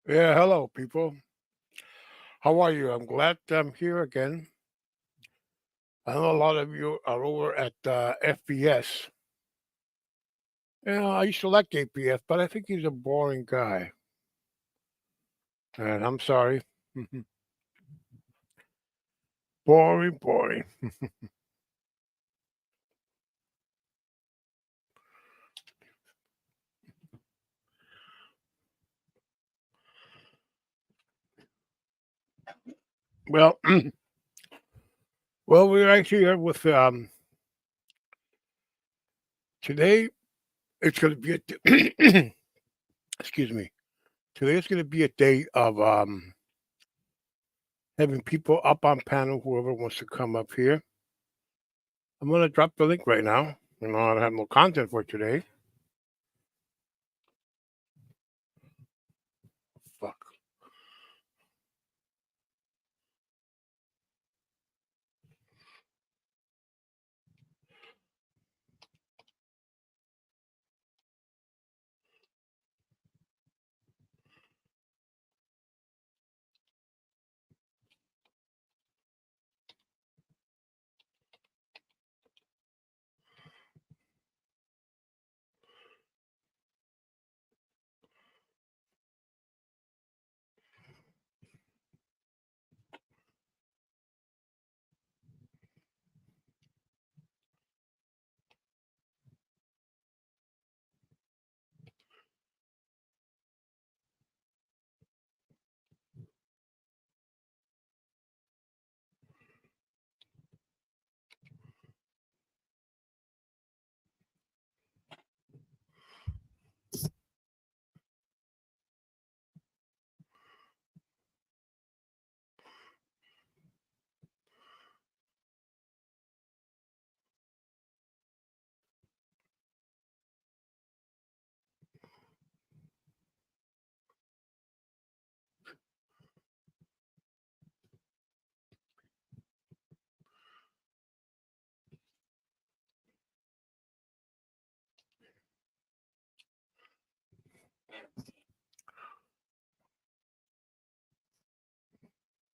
Yeah, hello, people. How are you? I'm glad I'm here again. I know a lot of you are over at FBS. I used to like APS, but I think he's a boring guy. And I'm sorry. Boring, boring. Well, well, we're right here with today. It's going to be excuse me. Today is going to be a day of having people up on panel. Whoever wants to come up here, I'm going to drop the link right now. I don't have no content for today. Fuck.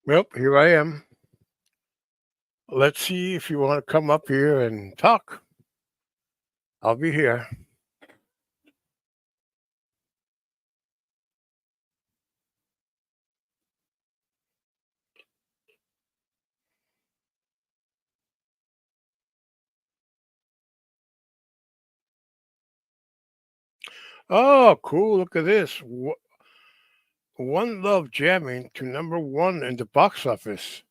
Well, here I am. Let's see if you want to come up here and talk. I'll be here. Oh, cool. Look at this. One Love jamming to number one in the box office.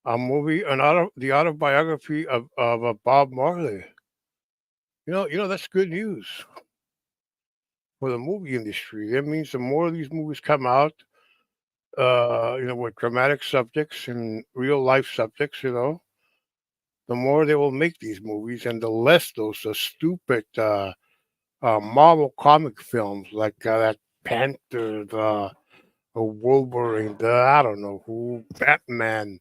A movie, the autobiography of Bob Marley. That's good news for the movie industry. That means the more of these movies come out, with dramatic subjects and real life subjects, the more they will make these movies, and the less those stupid Marvel comic films like that Panther, the Wolverine, the I don't know who, Batman,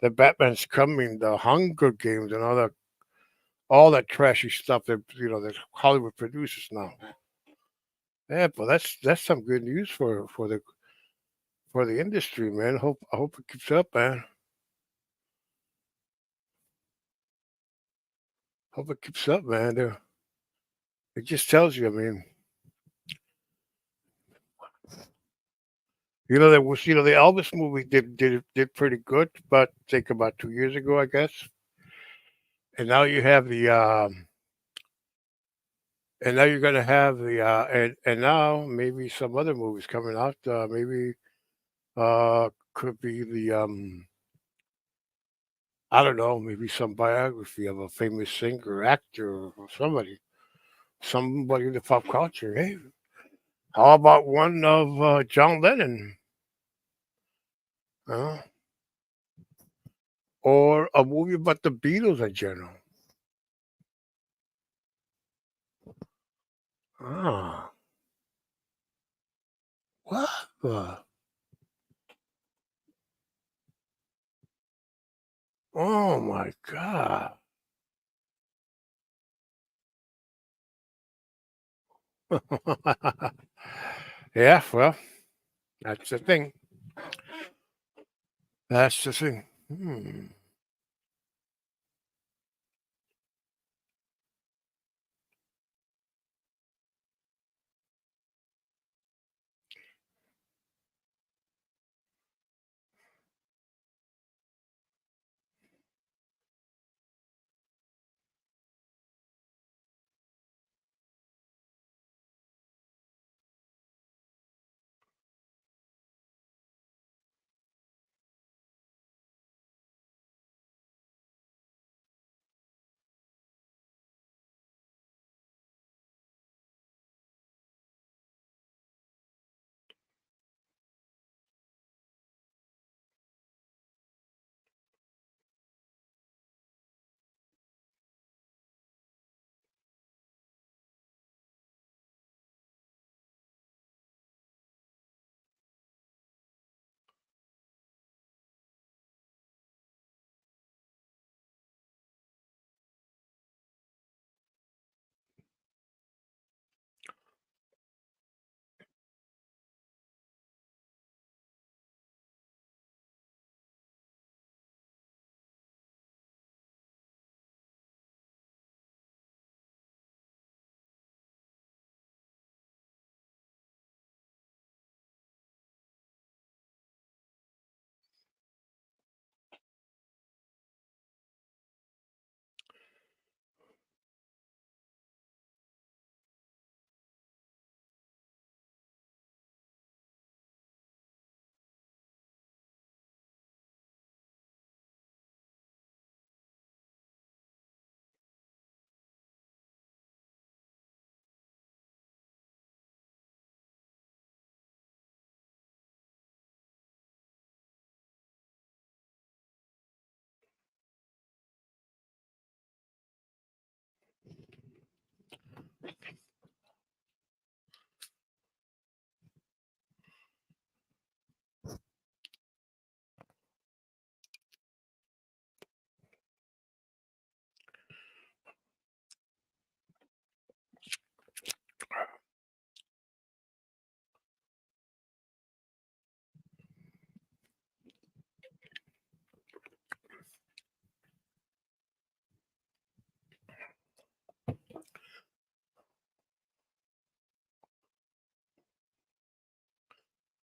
the Batman's coming, the Hunger Games, and all that trashy stuff that Hollywood produces now. Yeah, but that's some good news for the industry, man. I hope it keeps up, man. Hope it keeps up, man. It just tells you. I mean, the Elvis movie did pretty good, but think about 2 years ago, I guess. And now you have and now you're gonna have and now maybe some other movies coming out. Maybe could be the I don't know, maybe some biography of a famous singer, actor, or somebody in the pop culture. Hey, how about one of John Lennon, uh, or a movie about the Beatles in general? Ah, what? Oh my God! Yeah, well. That's the thing. That's the thing. Hmm.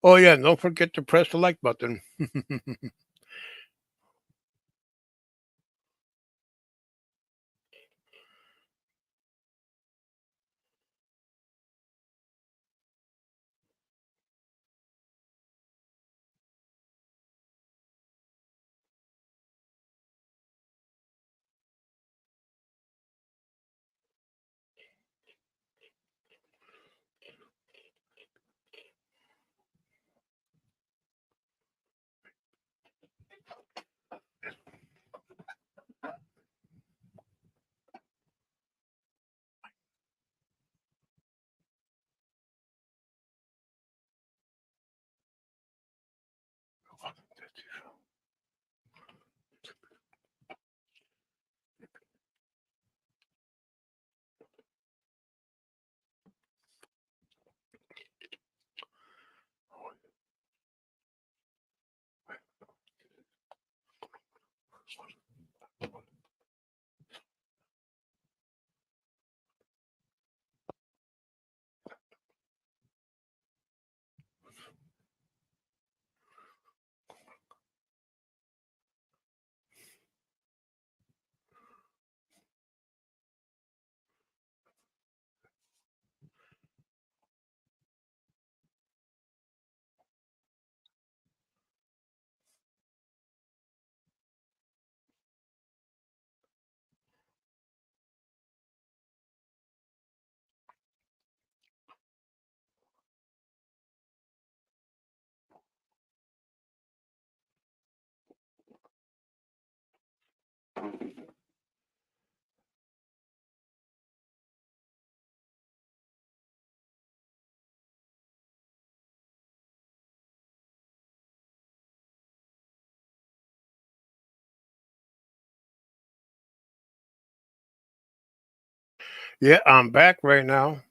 Oh yeah, don't forget to press the like button. Yeah, I'm back right now.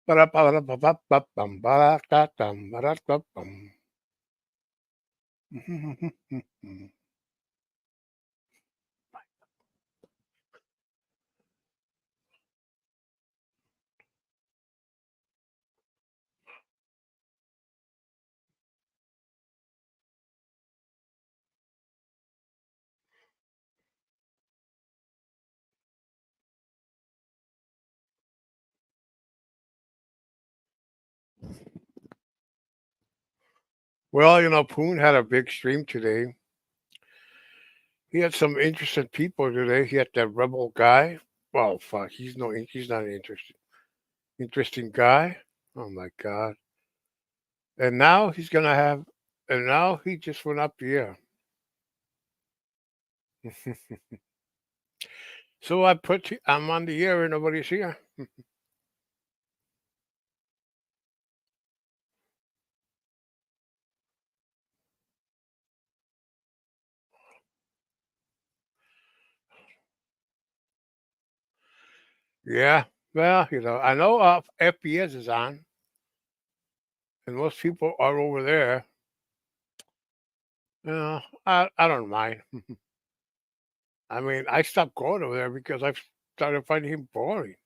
Ba-da-ba-da-ba-ba-ba-bum, ba-da-da-dum, ba-da-da-bum. Well, Poon had a big stream today. He had some interesting people today. He had that rebel guy. Well, fuck, he's not an interesting guy. Oh my god! And now and now he just went up the air. So I'm on the air and nobody's here. Yeah, well, I know FPS is on, and most people are over there. I don't mind. I mean, I stopped going over there because I started finding him boring.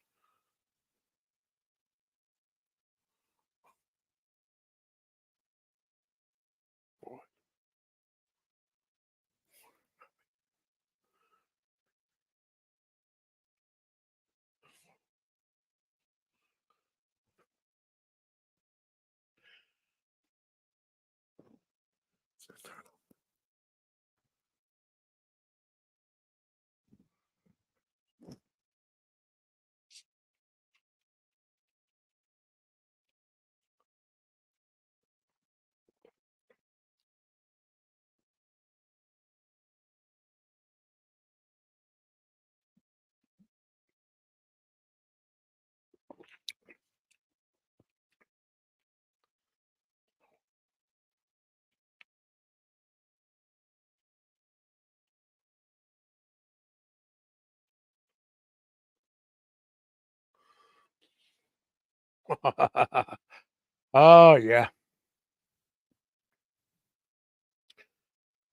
Oh yeah,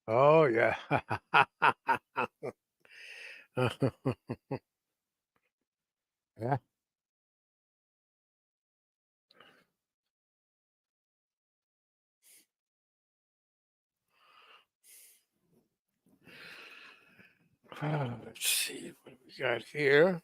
oh yeah. Yeah. Let's see what we got here.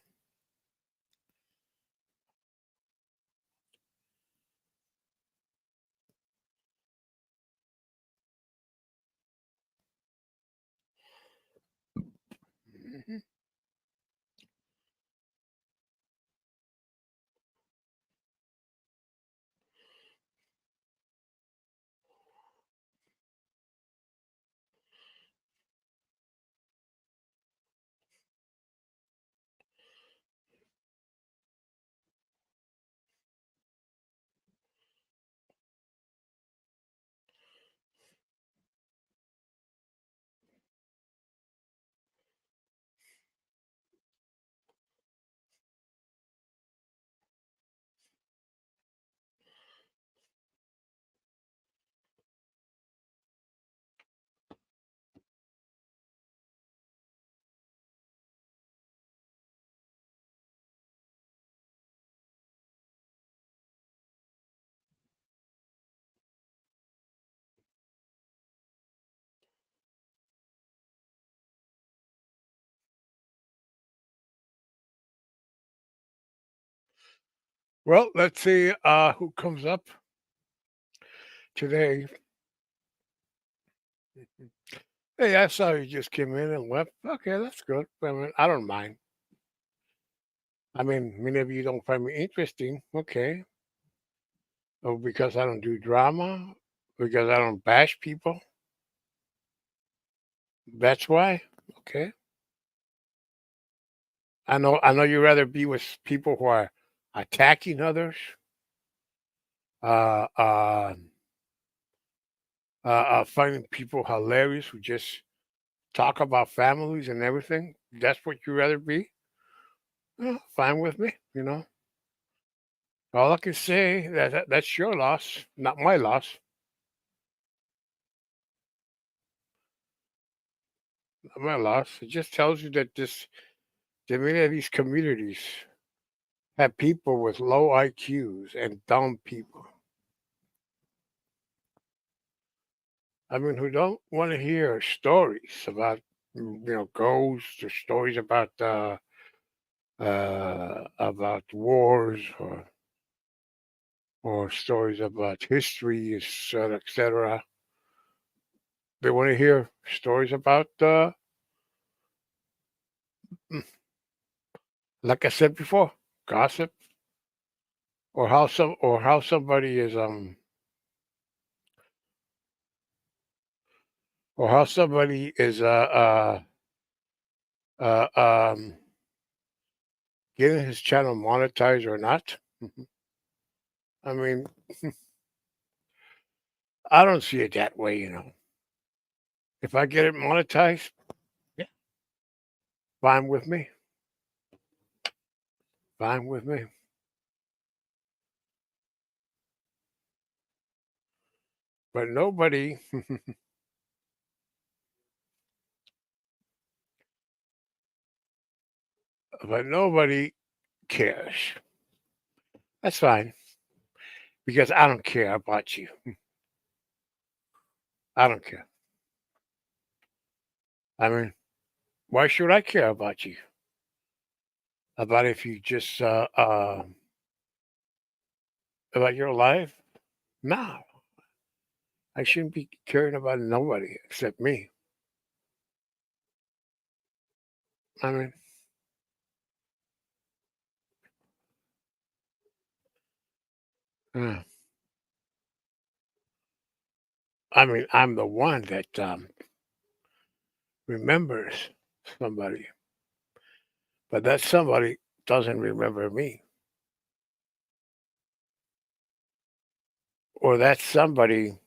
Mhm. Well, let's see who comes up today. Hey, I saw you just came in and left. Okay, that's good. I mean, I don't mind. I mean, many of you don't find me interesting. Okay. Oh, because I don't do drama, because I don't bash people. That's why. Okay. I know you'd rather be with people who are attacking others, uh, uh, finding people hilarious who just talk about families and everything. That's what you'd rather be. Fine with me. All I can say that's your loss, not my loss. Not my loss. It just tells you that many of these communities have people with low IQs and dumb people. I mean, who don't want to hear stories about ghosts or stories about wars or stories about history, etc., etc. They want to hear stories about, mm, like I said before, gossip or how somebody is or how somebody is uh, um, getting his channel monetized or not. I mean, I don't see it that way. If I get it monetized, yeah, fine with me. Fine with me. But nobody, but nobody cares. That's fine because I don't care about you. I don't care. I mean, why should I care about you? About if you just about your life? No, I shouldn't be caring about nobody except me. I mean, uh, I'm the one that remembers somebody, but that somebody doesn't remember me, or that somebody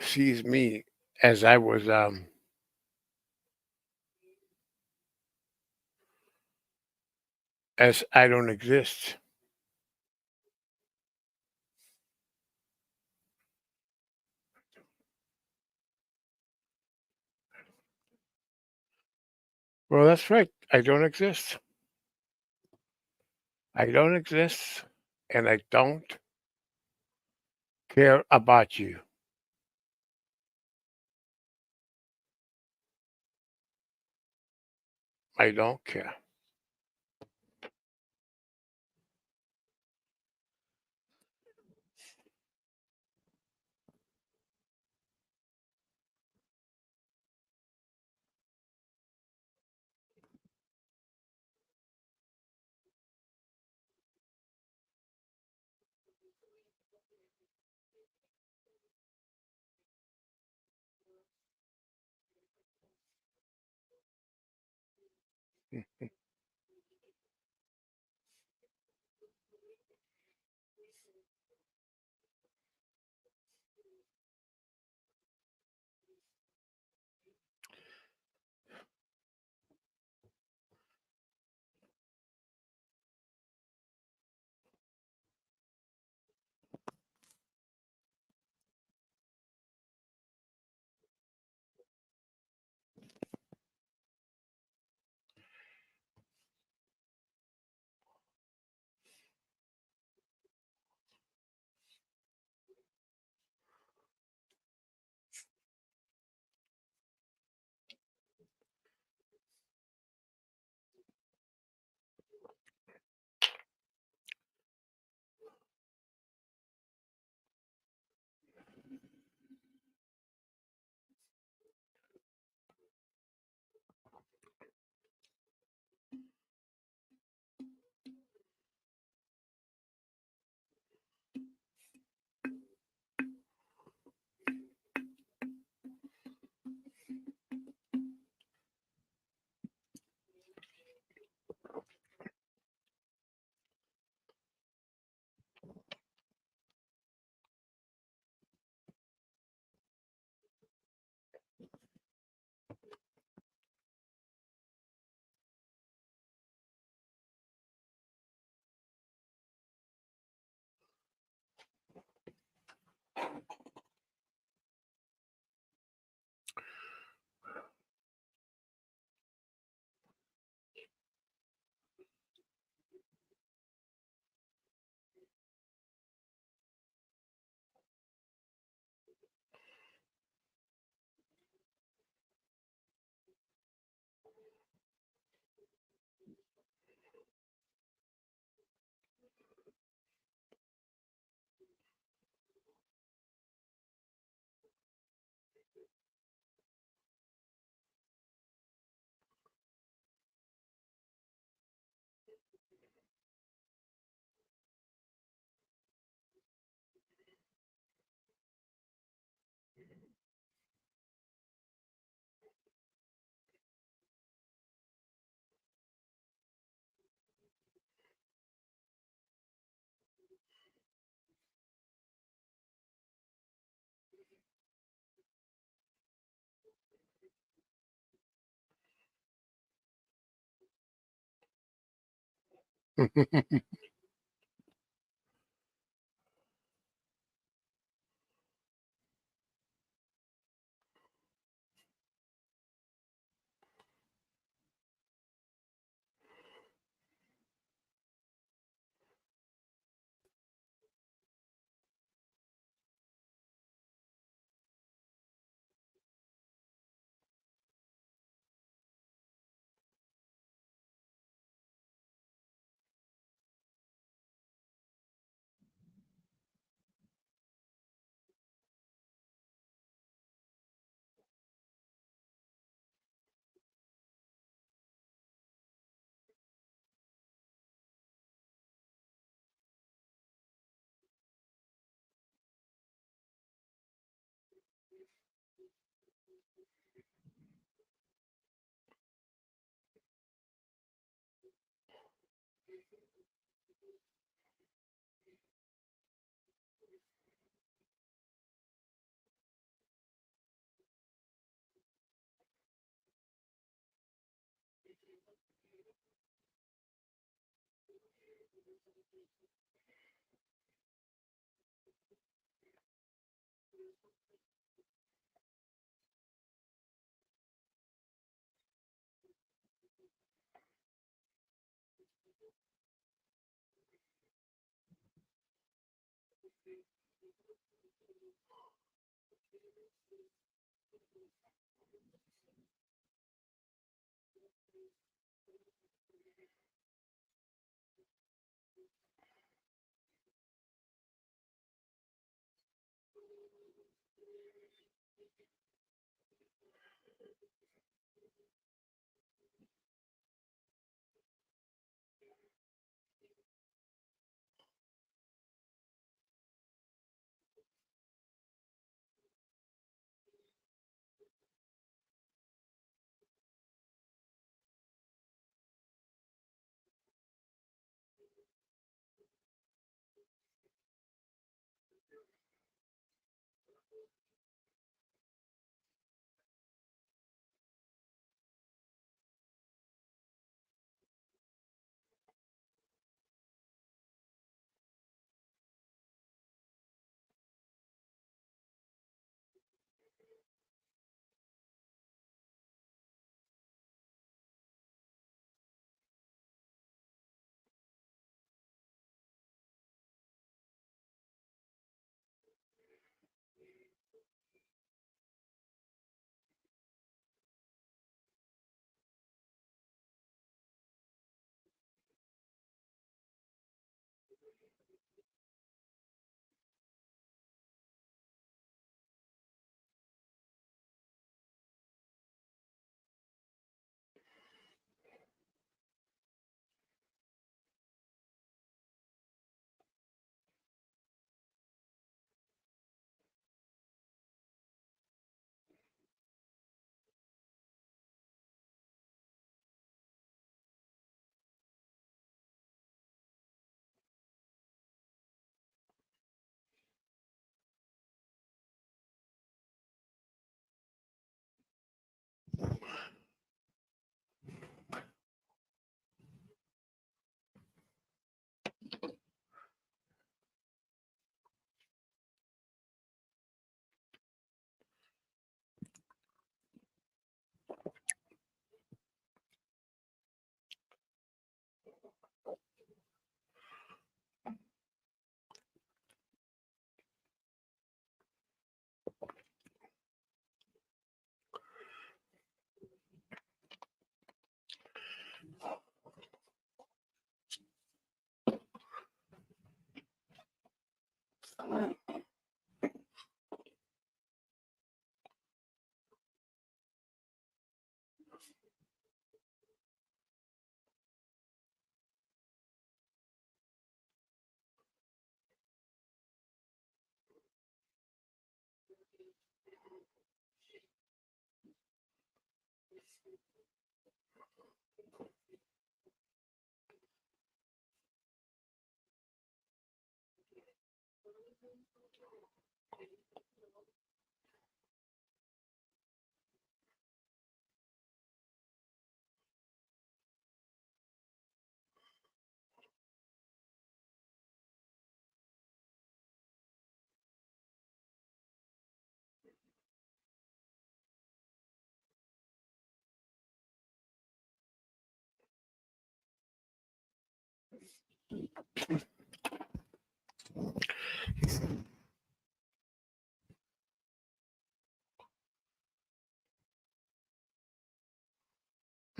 sees me as I was as I don't exist. Well, that's right. I don't exist. I don't exist, and I don't care about you. I don't care.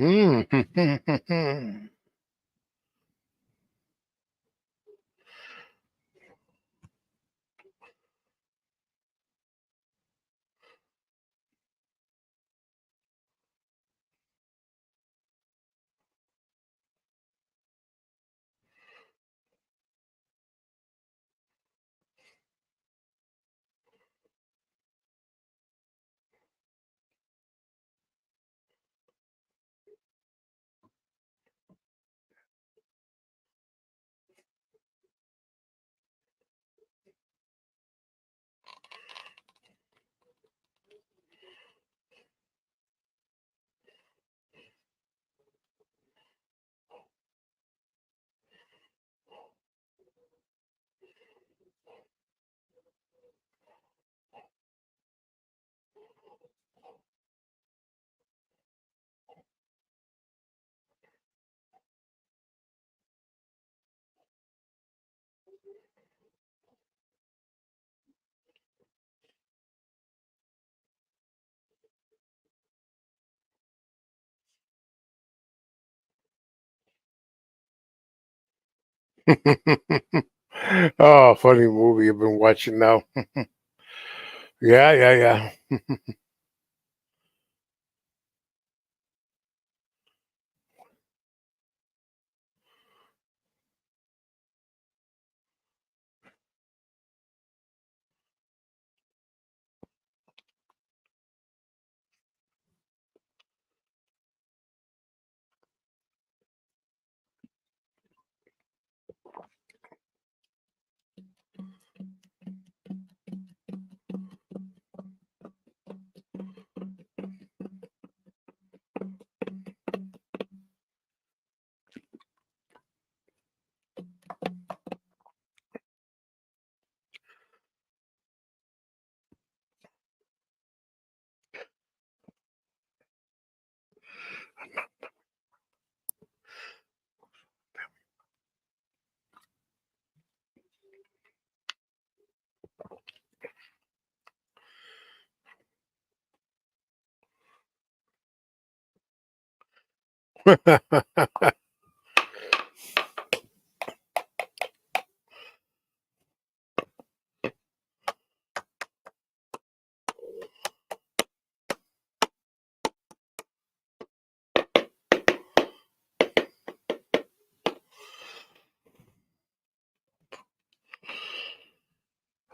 Mm. Oh, funny movie you've been watching now. Yeah, yeah, yeah.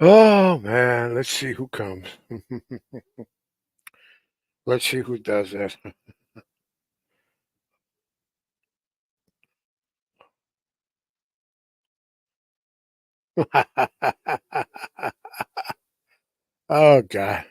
Oh man, let's see who comes. Let's see who does that. Oh God.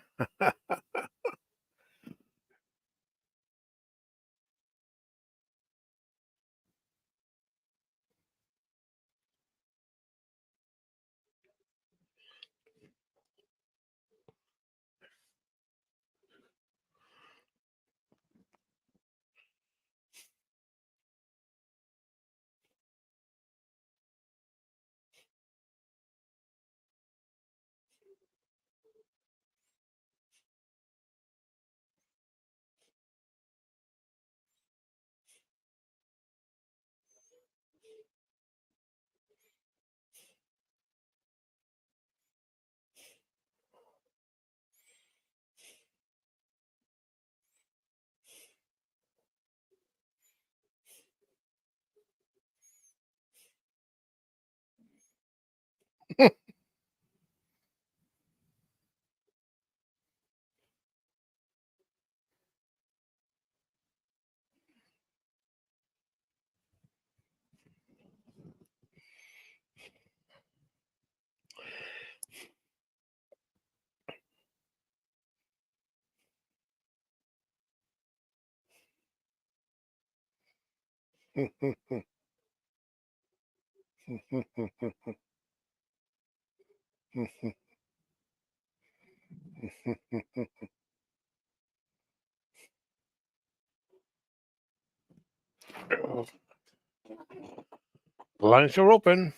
The lines are open.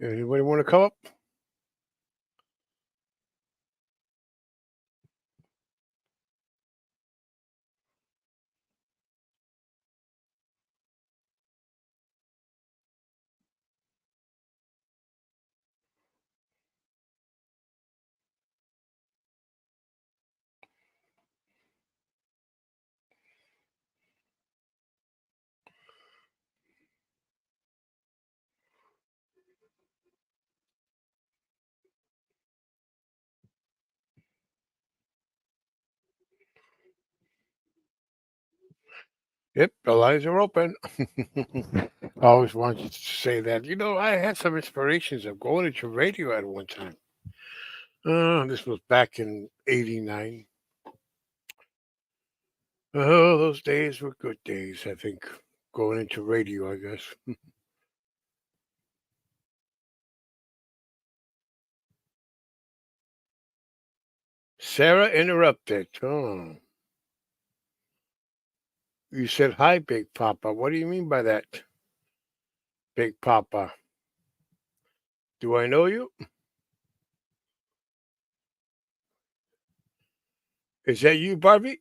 Anybody want to come up? Yep, the lines are open. I always wanted to say that. I had some inspirations of going into radio at one time. This was back in '89. Oh, those days were good days, I think. Going into radio, I guess. Sarah interrupted. Oh, you said hi, Big Papa. What do you mean by that, Big Papa? Do I know you? Is that you, Barbie?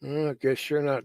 I guess you're not.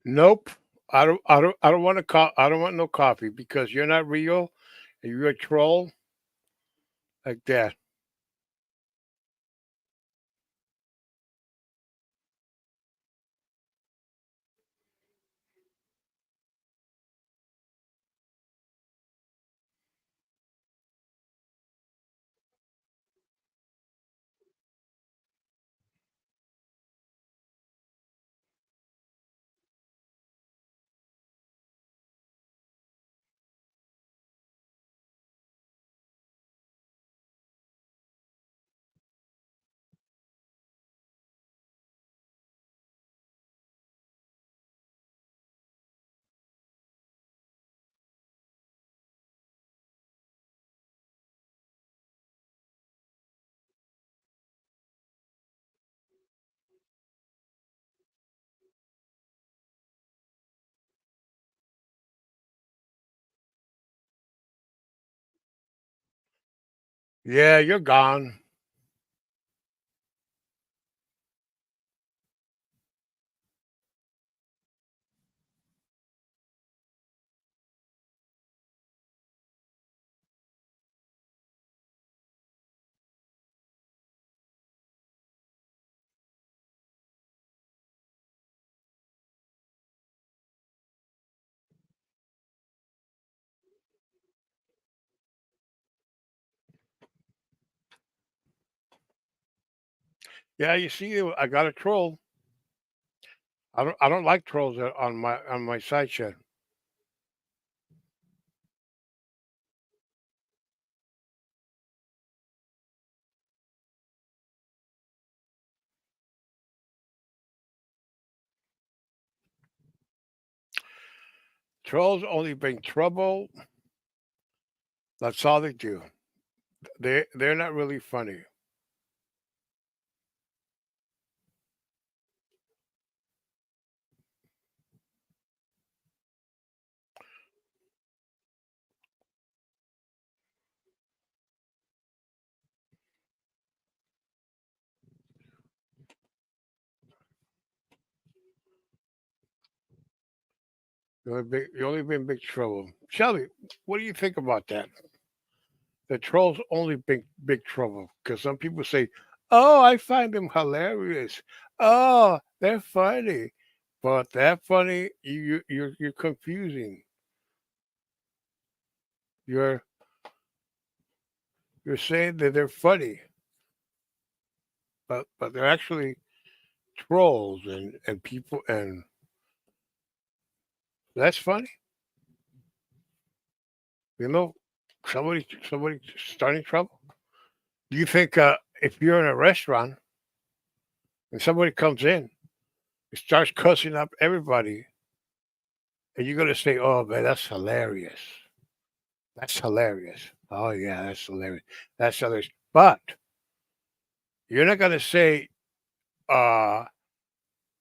Nope. I don't want I don't want no coffee because you're not real and you're a troll like that. Yeah, you're gone. Yeah, you see, I got a troll. I don't like trolls on my side chat. Trolls only bring trouble. That's all they do. They're not really funny. You only bring big trouble. Shelly, what do you think about that? The trolls only bring big trouble because some people say, "Oh, I find them hilarious. Oh, they're funny," but that funny you're confusing. You're you're saying that they're funny, but they're actually trolls and people, and that's funny. You know, somebody starting trouble. Do you think if you're in a restaurant and somebody comes in and starts cussing up everybody, and you're gonna say, "Oh man, that's hilarious. That's hilarious. Oh yeah, that's hilarious. That's hilarious." But you're not gonna say, uh,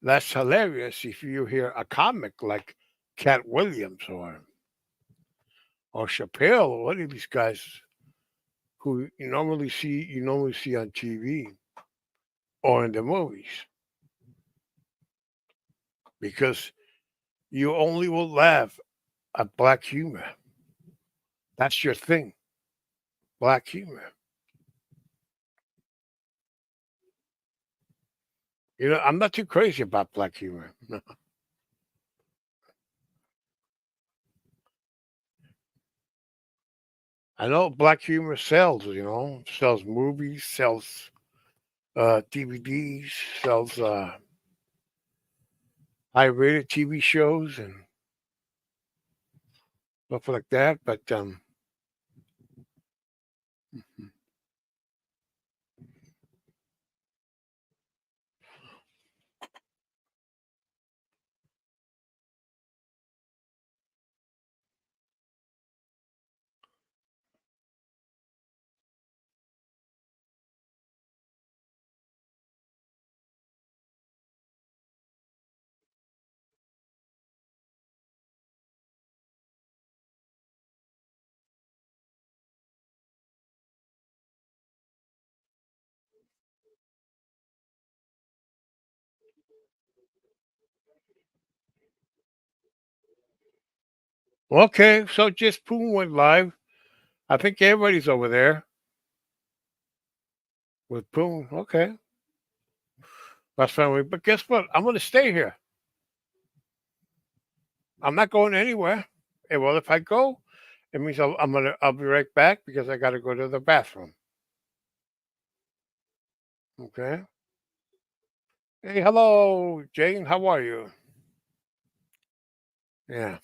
"That's hilarious" if you hear a comic like Cat Williams or Chappelle or one of these guys who you normally see on TV or in the movies, because you only will laugh at black humor. That's your thing, black humor. I'm not too crazy about black humor. I know black humor sells, sells movies, sells DVDs, sells high-rated TV shows and stuff like that. But okay, so just Poon went live. I think everybody's over there with Poon. Okay, that's fine. But guess what? I'm gonna stay here. I'm not going anywhere. Well, if I go, it means I'll be right back because I got to go to the bathroom. Okay. Hey, hello, Jane. How are you? Yeah.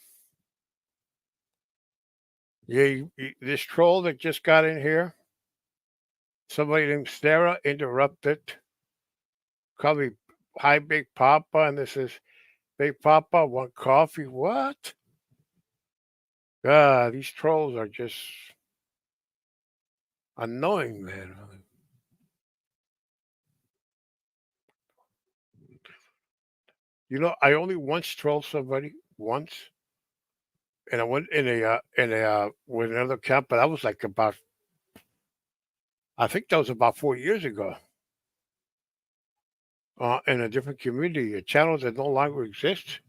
Yeah. This troll that just got in here, somebody named Sarah interrupted. Call me Hi Big Papa, and this is Big Papa want coffee. What? God, these trolls are just annoying, man. I only once trolled somebody once, and I went in a with another account, but that was like about I think that was about 4 years ago. In a different community, a channel that no longer exists,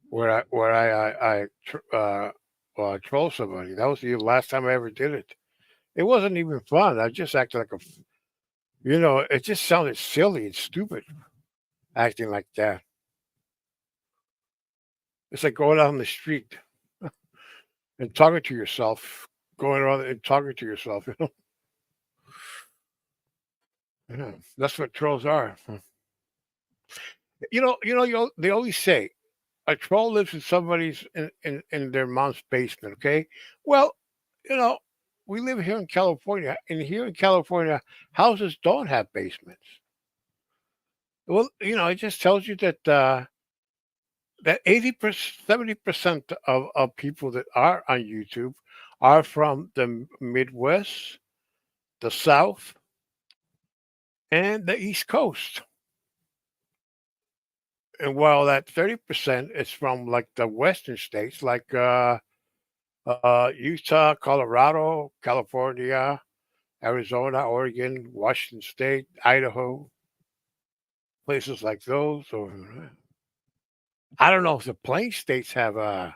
where I troll somebody. That was the last time I ever did it. It wasn't even fun. I just acted like it just sounded silly and stupid acting like that. It's like going out on the street and talking to yourself, going around and talking to yourself. Yeah, that's what trolls are. They always say a troll lives in somebody's in their mom's basement. Okay, well, you know, we live here in California, and here in California, houses don't have basements. Well, it just tells you that 80%, 70% of people that are on YouTube are from the Midwest, the South, and the East Coast. And while that 30% is from like the Western states, like Utah, Colorado, California, Arizona, Oregon, Washington State, Idaho, places like those. Or I don't know if the Plain states have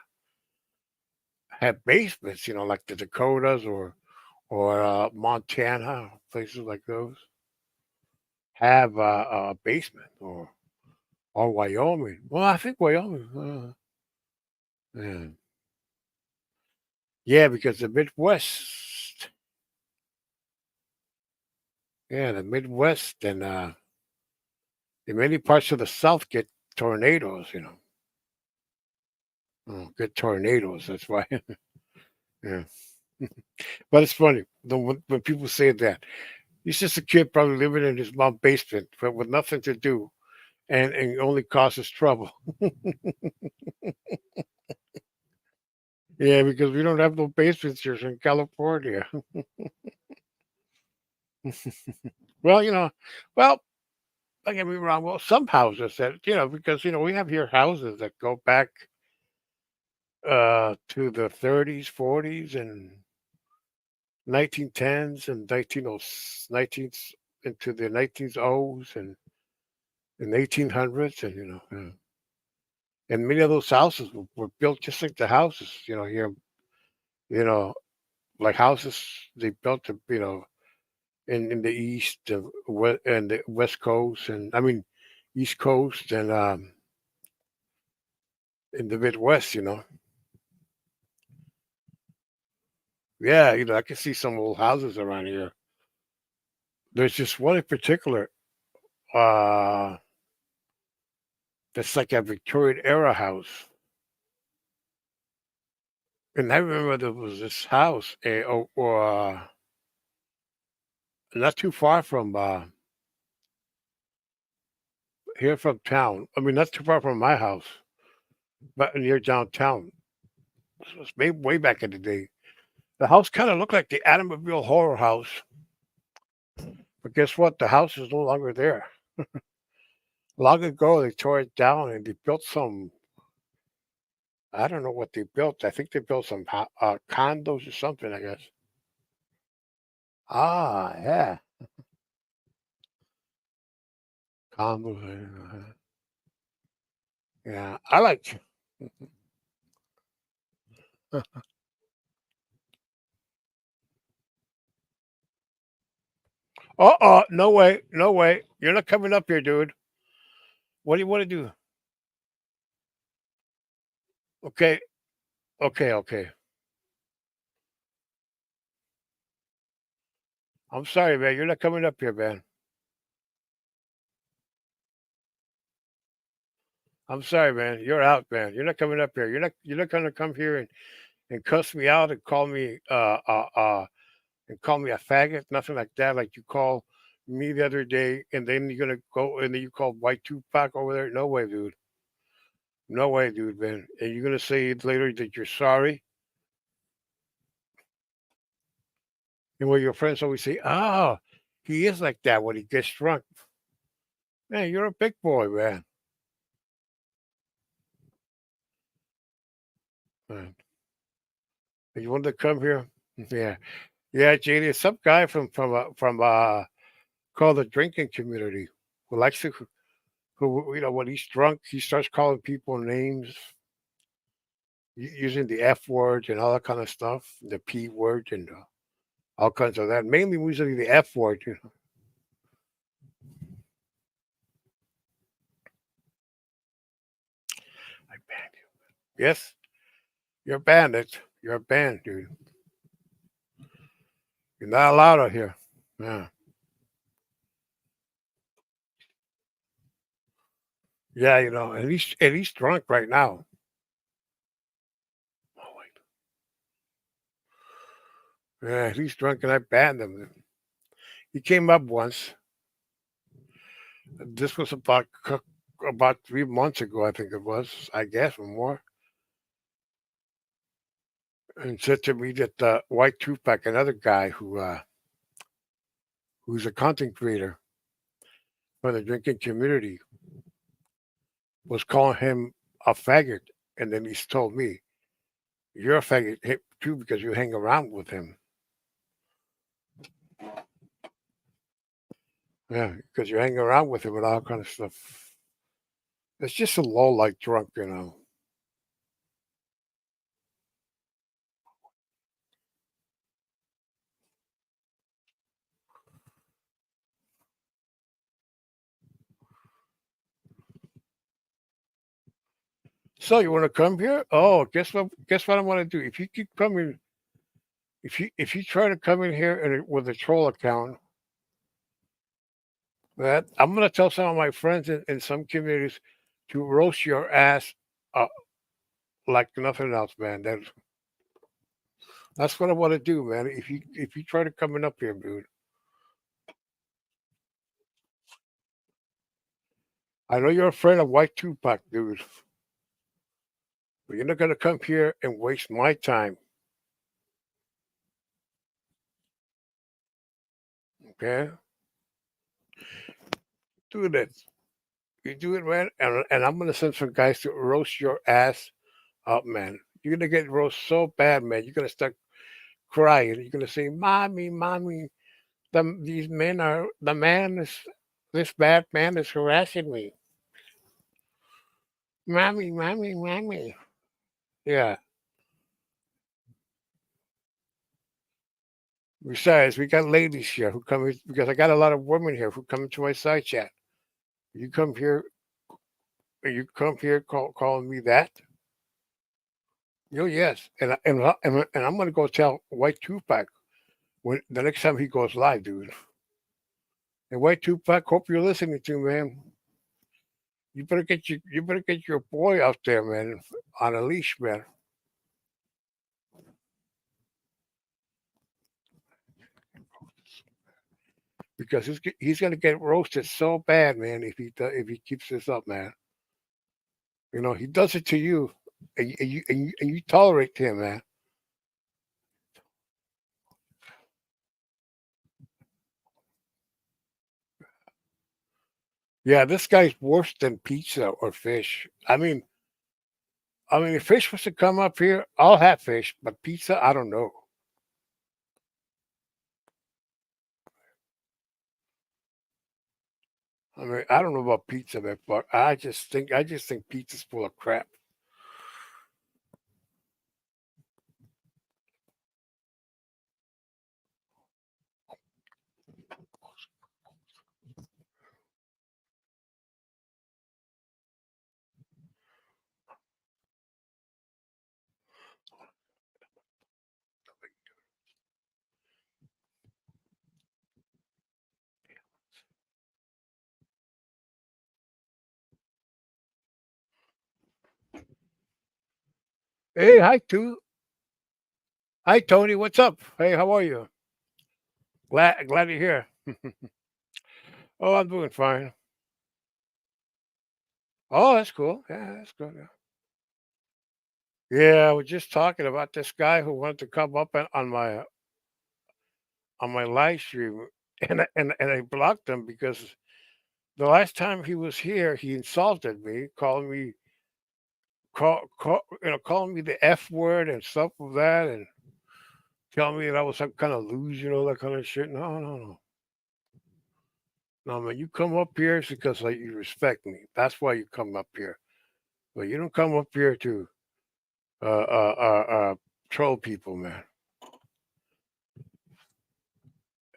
basements, like the Dakotas or Montana, places like those have a basement, or Wyoming. Well, I think Wyoming. Yeah. Yeah, because the Midwest, yeah, the Midwest and in many parts of the South get tornadoes. Get tornadoes. That's why. Yeah, but it's funny when people say that. He's just a kid probably living in his mom's basement, but with nothing to do, and only causes trouble. Yeah, because we don't have no basements here in California. Well, well, don't get me wrong. Well, some houses that because we have here houses that go back to the 30s, 40s, and 1910s and 19s into the 1900s and 1800s, and and many of those houses were built just like the houses here, you know like houses they built in the east and the west coast, and I mean east coast, and in the Midwest. Yeah, I can see some old houses around here. There's just one in particular uh that's like a Victorian era house. And I remember there was this house, not too far from here from town. I mean, not too far from my house, but near downtown. This was way back in the day. The house kind of looked like the Amityville Horror House, but guess what? The house is no longer there. Long ago, they tore it down and they built some. I don't know what they built. I think they built some condos or something. I guess. Ah, yeah, condos. Yeah, I like. No way, no way. You're not coming up here, dude. What do you want to do? Okay, okay, okay. I'm sorry, man. You're not coming up here, man. I'm sorry, man. You're out, man. You're not coming up here. You're not gonna come here and cuss me out and call me a faggot, nothing like that. Like you call me the other day, and then you're gonna go and then you call White Tupac over there. No way, dude. No way, dude, man. And you're gonna say later that you're sorry. And what your friends always say, oh, he is like that when he gets drunk. Man, you're a big boy, man. Man. You wanted to come here? Yeah. Yeah, JD, some guy from called the drinking community who likes to who when he's drunk he starts calling people names using the F word and all that kind of stuff, the P word and all kinds of that. Mainly using the F word. I banned you. Yes, you're banned. You're banned, dude. You're not allowed out here. Yeah, yeah, and he's drunk right now. Oh wait, yeah, he's drunk and I banned him. He came up once. This was about 3 months ago, I think it was. I guess or more, and said to me that White Tupac, another guy who's a content creator for the drinking community, was calling him a faggot, and then he's told me, "You're a faggot too because you hang around with him." Yeah, because you hang around with him and all kind of stuff. It's just a low like drunk. So you want to come here? Oh, guess what? Guess what I'm going to do? If you keep coming, If you try to come in here with a troll account, that I'm gonna tell some of my friends in some communities to roast your ass uh, like nothing else, man. That's what I want to do, man. If you try to coming up here, dude, I know you're a friend of White Tupac, dude, but you're not gonna come here and waste my time, okay? Do this. You do it, man, and I'm gonna send some guys to roast your ass up, man. You're gonna get roast so bad, man. You're gonna start crying. You're gonna say, "Mommy, mommy, these men are the man is this bad man is harassing me. Mommy, mommy, mommy." Yeah. Besides, we got ladies here who come here because I got a lot of women here who come into my side chat. You come here, calling me that. Oh yes, and I'm gonna go tell White Tupac when the next time he goes live, dude. And White Tupac, hope you're listening to, man. You better get your boy out there, man, on a leash, man, because he's gonna get roasted so bad, man, if he keeps this up, man. He does it to you, and you tolerate him, man. Yeah, this guy's worse than pizza or fish. I mean, if fish was to come up here, I'll have fish, but pizza, I don't know. I mean, I don't know about pizza, man, but I just think pizza's full of crap. Hey, hi Tony, what's up? Hey, how are you? Glad you're here. Oh, I'm doing fine. Oh, that's cool. Yeah, that's good. Yeah. Yeah, we're just talking about this guy who wanted to come up on my live stream, and I blocked him because the last time he was here, he insulted me, calling me the F word and stuff of that, and telling me that I was some kind of loser, that kind of shit. No, no, no, no, man. You come up here it's because like you respect me. That's why you come up here. But you don't come up here to uh uh uh, uh troll people, man.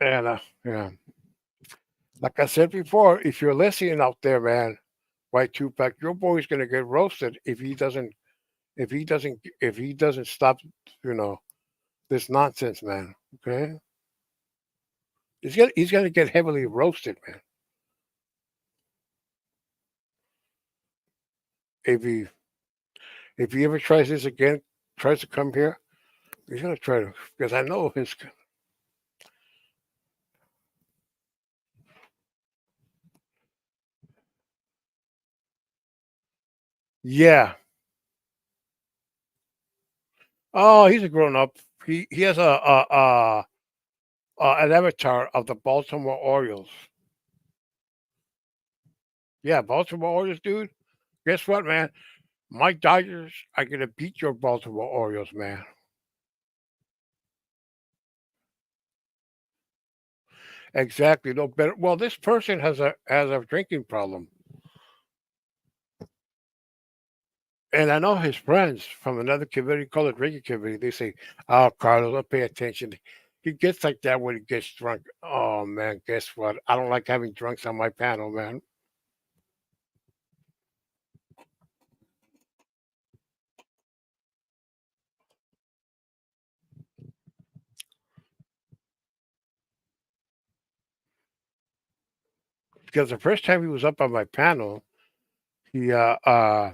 And yeah, like I said before, if you're listening out there, man, White Tupac, your boy's gonna get roasted if he doesn't stop, you know, this nonsense, man. Okay, he's gonna get heavily roasted, man. If he ever tries this again, tries to come here, he's gonna try to because I know his. Yeah. Oh, he's a grown up. He has an avatar of the Baltimore Orioles. Yeah, Baltimore Orioles, dude. Guess what, man? My Dodgers are gonna beat your Baltimore Orioles, man. Exactly. No better. Well, this person has a drinking problem, and I know his friends from another community called the drinking community. They say, "Oh, Carlos, don't pay attention." He gets like that when he gets drunk. Oh man, guess what? I don't like having drunks on my panel, man. because the first time he was up on my panel, he I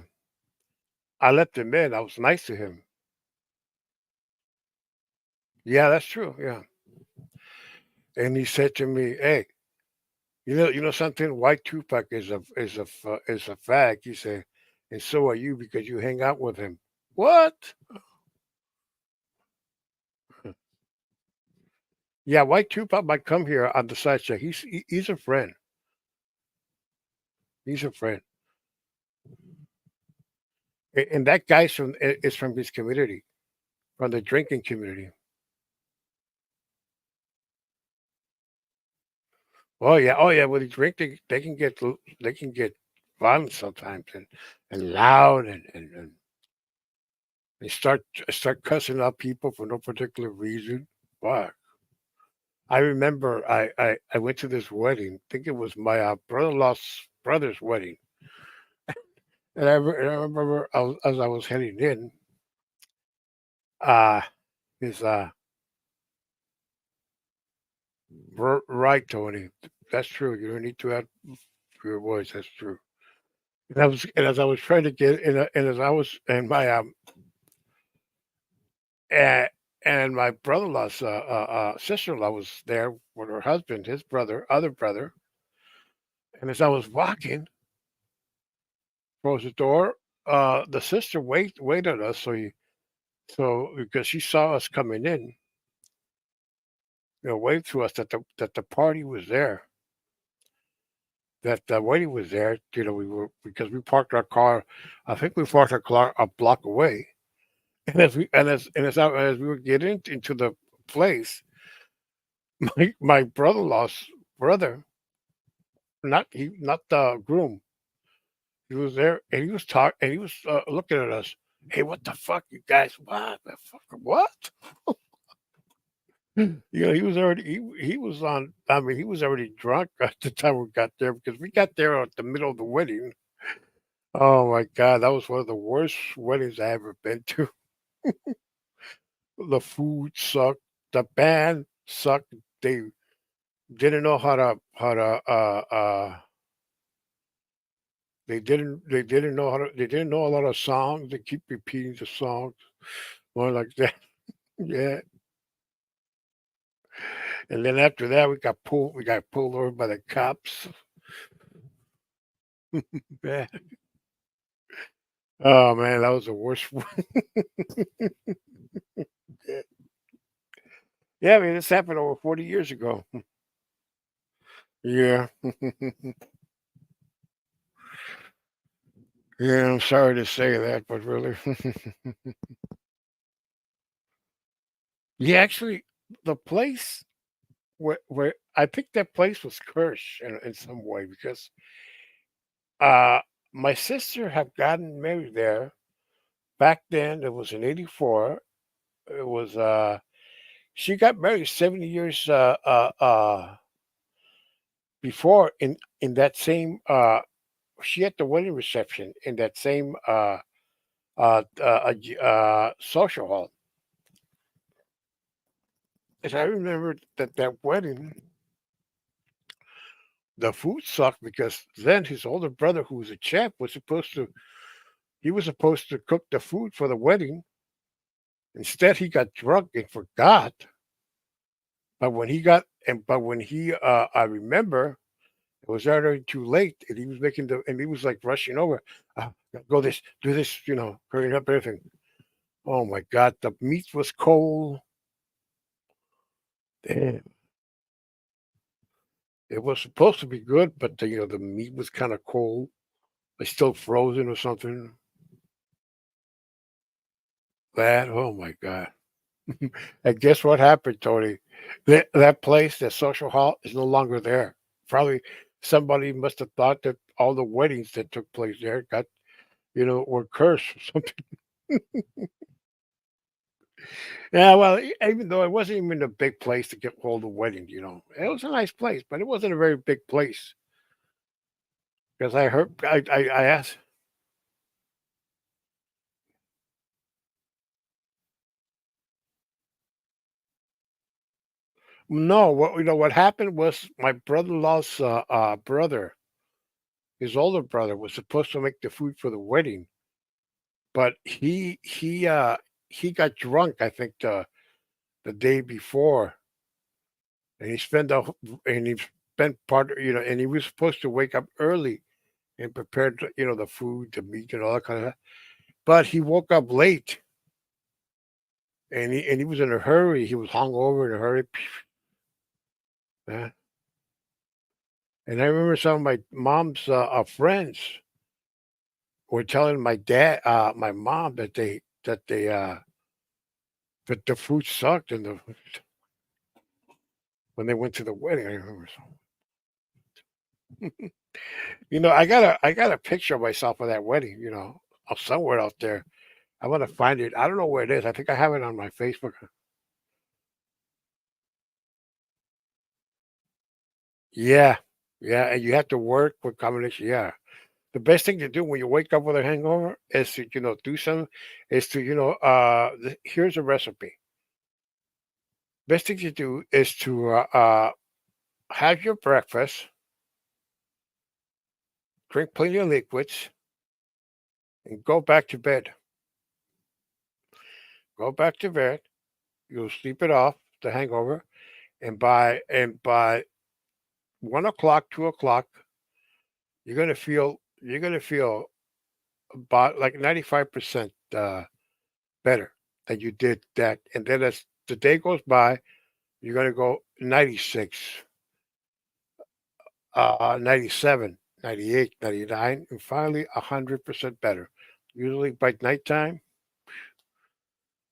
let him in. I was nice to him. Yeah, that's true. Yeah, and he said to me, "Hey, you know something? White Tupac is a fag." He said, "And so are you because you hang out with him." What? Yeah, White Tupac might come here on the side check. He's a friend. He's a friend, and that guy's is from his community, from the drinking community. Oh yeah. When they drink, they can get violent sometimes and loud and they start cussing out people for no particular reason. Fuck. I remember I went to this wedding. I think it was my brother-in-law's brother's wedding, and I remember as I was heading in, uh, his right, Tony. That's true. You don't need to add your voice. That's true. And as I was trying to get, and as I was, and my and, and my brother-in-law's sister-in-law was there with her husband, his brother, other brother. And as I was walking, closed the door. The sister waited on us, so because she saw us coming in, waved to us that the party was there, that the wedding was there. We were because we parked our car. I think we parked our car a block away. And as we were getting into the place, my brother-in-law's brother, not the groom, he was there and he was talking and he was looking at us. Hey, what the fuck, you guys? What the fuck? What? He was already he was on. I mean, he was already drunk at the time we got there because we got there at the middle of the wedding. Oh my god, that was one of the worst weddings I ever been to. The food sucked. The band sucked. They didn't know how to they didn't know how to they didn't know a lot of songs. They keep repeating the songs, more like that. Yeah. And then after that we got pulled over by the cops. Yeah. Oh man, that was the worst one. Yeah. Yeah, I mean this happened over 40 years ago. Yeah. Yeah, I'm sorry to say that, but really. Yeah, actually the place where I think that place was cursed in some way because uh my sister had gotten married there back then. It was in '84. It was she got married 70 years before in that same she had the wedding reception in that same social hall. And I remember that wedding, the food sucked because then his older brother, who was a chef, was supposed to cook the food for the wedding. Instead, he got drunk and forgot. But when he I remember it was already too late, and he was like rushing over. Go this, do this, hurry up, everything. Oh my God, the meat was cold. Damn. It was supposed to be good, but the meat was kind of cold, like still frozen or something. That, oh my God. And guess what happened, Tony? That place, that social hall, is no longer there. Probably somebody must have thought that all the weddings that took place there were cursed or something. Yeah, well, even though it wasn't even a big place to get hold of wedding, it was a nice place, but it wasn't a very big place because I heard I asked, No, what happened was my brother-in-law's brother, his older brother, was supposed to make the food for the wedding, but he got drunk, I think the day before, and he spent and he was supposed to wake up early and prepare the food, the meat, and all that kind of. But he woke up late, and he was in a hurry. He was hungover in a hurry. uh, And I remember some of my mom's friends were telling my mom that the food sucked, and when they went to the wedding, I remember. I got a picture of myself at that wedding. Somewhere out there. I want to find it. I don't know where it is. I think I have it on my Facebook. Yeah, yeah, and you have to work with combination. Yeah, the best thing to do when you wake up with a hangover is to do something. Is to here's a recipe. Best thing to do is to have your breakfast, drink plenty of liquids, and go back to bed. Go back to bed. You'll sleep it off, the hangover, and by 1 o'clock, 2 o'clock, you're gonna feel about like 95% better than you did that. And then as the day goes by, you're gonna go 96, 97, 98, 99, and finally 100% better. Usually by nighttime,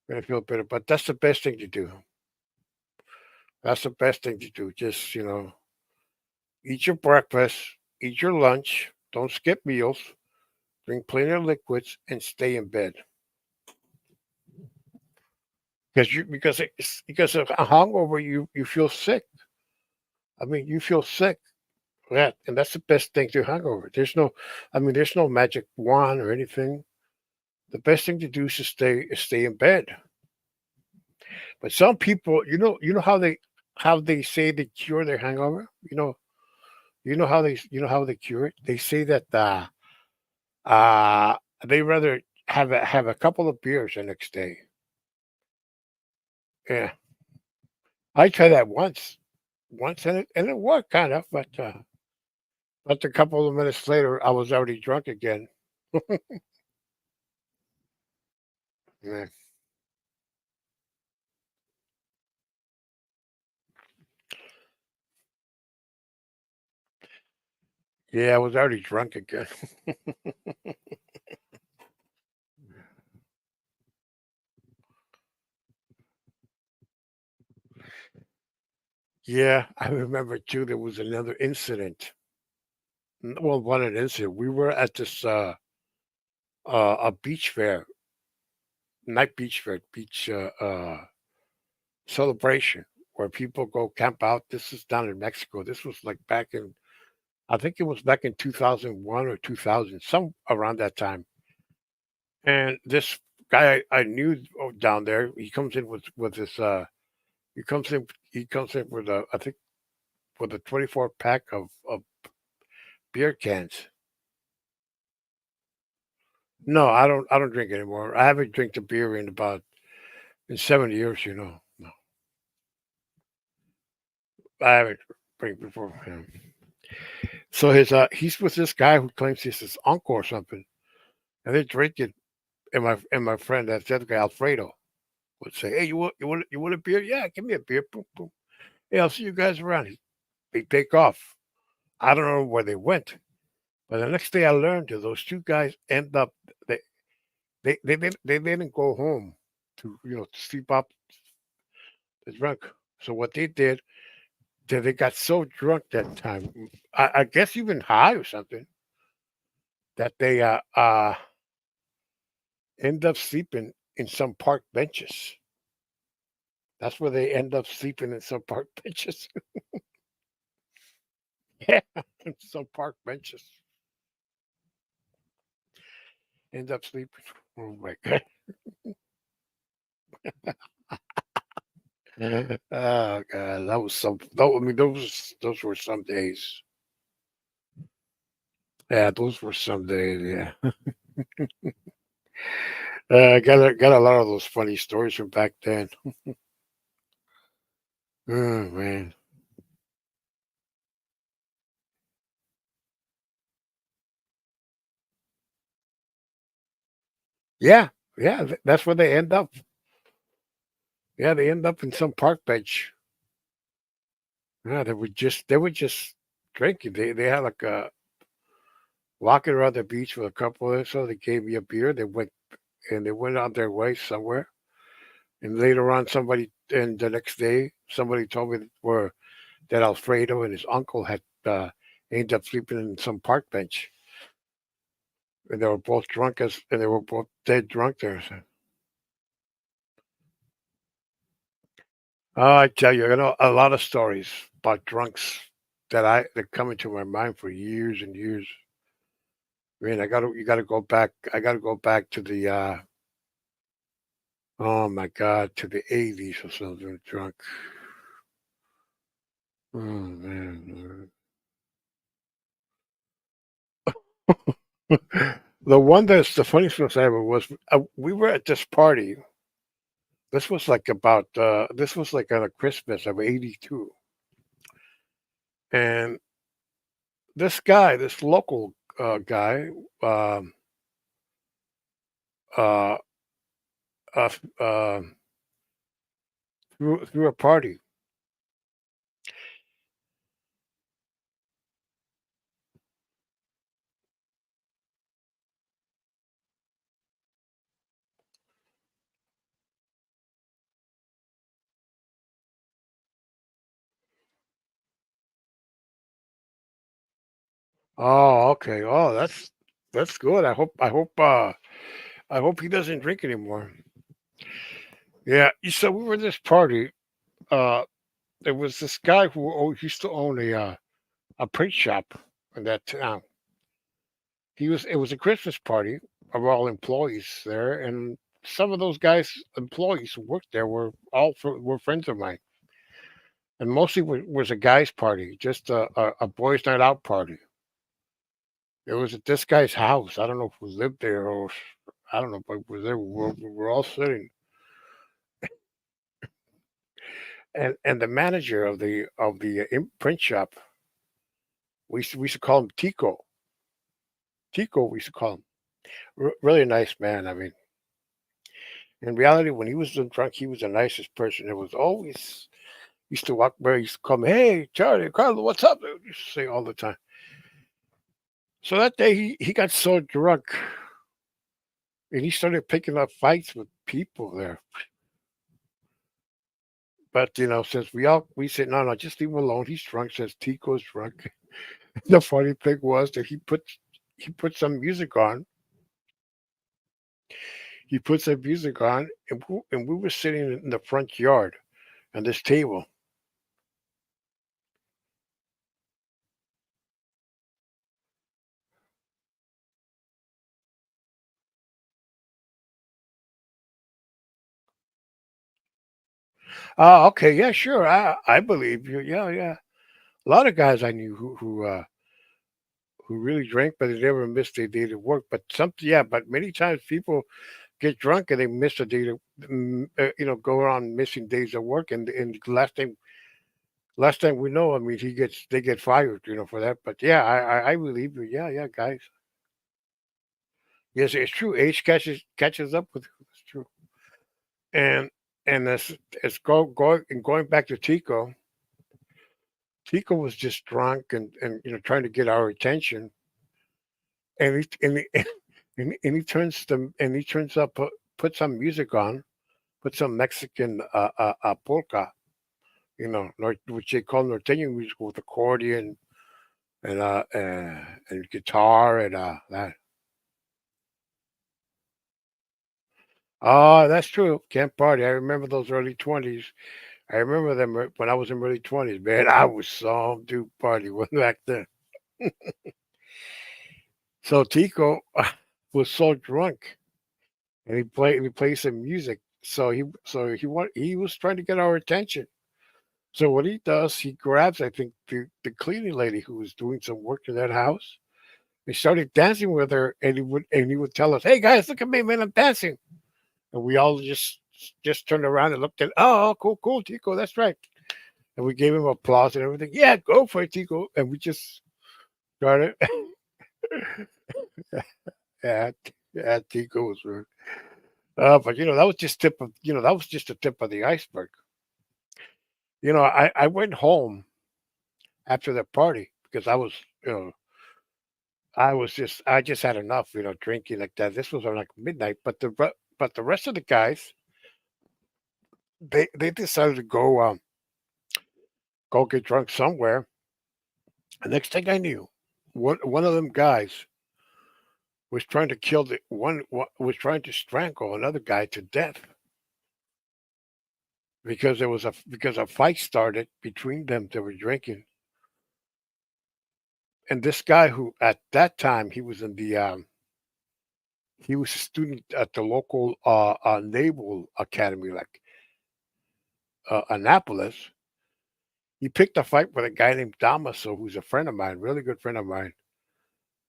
you're gonna feel better. But that's the best thing to do. That's the best thing to do. Just eat your breakfast, eat your lunch, don't skip meals, drink plenty of liquids, and stay in bed. Because of a hungover, you feel sick. I mean, you feel sick. And that's the best thing to hungover. There's no magic wand or anything. The best thing to do is to stay in bed. But some people, how they say they cure their hangover. You know how they cure it. They say that uh they rather have a couple of beers the next day. Yeah, I tried that once, and it worked kind of, but a couple of minutes later, I was already drunk again. Yeah, yeah, I was already drunk again. Yeah, I remember too. There was another incident. Well, what an incident. We were at this a beach fair, night beach fair, beach celebration where people go camp out. This is down in Mexico. This was like I think it was back in 2001 or 2000, some around that time. And this guy I knew down there, he comes in with this. He comes in with a, I think, with a 24 pack of beer cans. No, I don't drink anymore. I haven't drank the beer in 7 years. No, I haven't drank before. Yeah. So he's with this guy who claims he's his uncle or something, and they drink it. And my friend, that's the other guy, Alfredo, would say, "Hey, you want a beer? Yeah, give me a beer. Boom, boom. Hey, I'll see you guys around." They take off. I don't know where they went, but the next day I learned that those two guys end up they they didn't go home to sleep up the drunk. So what they did, they got so drunk that time, I guess even high or something, that they end up sleeping in some park benches. That's where they end up sleeping in some park benches. Yeah, in some park benches. End up sleeping. Oh my god. Oh god, that was some. I mean, those were some days. Yeah, those were some days. Yeah, got a lot of those funny stories from back then. Oh man. Yeah, yeah. That's where they end up. Yeah, they end up in some park bench. Yeah, they were just drinking. They had like a walking around the beach with a couple of so they gave me a beer. They went on their way somewhere. And later on, and the next day, somebody told me that Alfredo and his uncle had ended up sleeping in some park bench, and they were both and they were both dead drunk there. So, oh, I tell you, a lot of stories about drunks that come into my mind for years and years. Man, you gotta go back. I gotta go back to the oh my god, to the 80s or something. Drunk. Oh man. The one that's the funniest one ever was we were at this party. This was like on a Christmas of '82, and this local guy, um, uh, f- threw a party. Oh, okay. Oh, that's good. I hope he doesn't drink anymore. Yeah. So we were at this party. Uh, there was this guy who used to own a print shop in that town. It was a Christmas party of all employees there, and some of those guys employees who worked there were friends of mine, and mostly was a guys party, just a boys night out party. It was at this guy's house. I don't know if we lived there or I don't know, but we was there. We were all sitting, and the manager of the print shop, we used to call him Tico. Tico, we used to call him. Really nice man. I mean, in reality, when he was drunk, he was the nicest person. It was always used to walk by, used to come, "Hey, Charlie, Carlo, what's up?" Dude? Used to say all the time. So that day he got so drunk and he started picking up fights with people there. But since we said no, just leave him alone. He's drunk. Says Tico's drunk. The funny thing was that he put some music on. He put some music on, and we were sitting in the front yard on this table. Oh, okay, yeah, sure. I believe you. Yeah, yeah. A lot of guys I knew who really drank, but they never missed a day to work. But yeah, but many times people get drunk and they miss a day to, go around missing days of work. And last time we know, I mean, they get fired, for that. But yeah, I believe you. Yeah, yeah, guys. Yes, it's true. Age catches up with you. It's true. And as going back to Tico. Tico was just drunk and trying to get our attention, and he turns up, put some music on, put some Mexican polka, which they call norteño music with accordion and guitar and that. Oh, that's true. Camp party. I remember those early 20s. I remember them when I was in early 20s. Man, I was some dude party back then. So Tico was so drunk, and he played some music. He was trying to get our attention. So what he does, he grabs, I think, the cleaning lady who was doing some work in that house. He started dancing with her, and he would tell us, "Hey guys, look at me, man, I'm dancing." And we all just turned around and looked at, "Oh, cool, cool, Tico, that's right." And we gave him applause and everything. Yeah, go for it, Tico. And we just started. yeah, yeah, Tico was rude. But that was just the tip of the iceberg. I went home after the party because you know, I just had enough, drinking like that. This was around like midnight, but the rest of the guys, they decided to go get drunk somewhere. The next thing I knew, one of them guys was trying to was trying to strangle another guy to death because a fight started between them. They were drinking, and this guy who at that time he was a student at the local naval academy, like Annapolis. He picked a fight with a guy named Damaso, who's a friend of mine, really good friend of mine.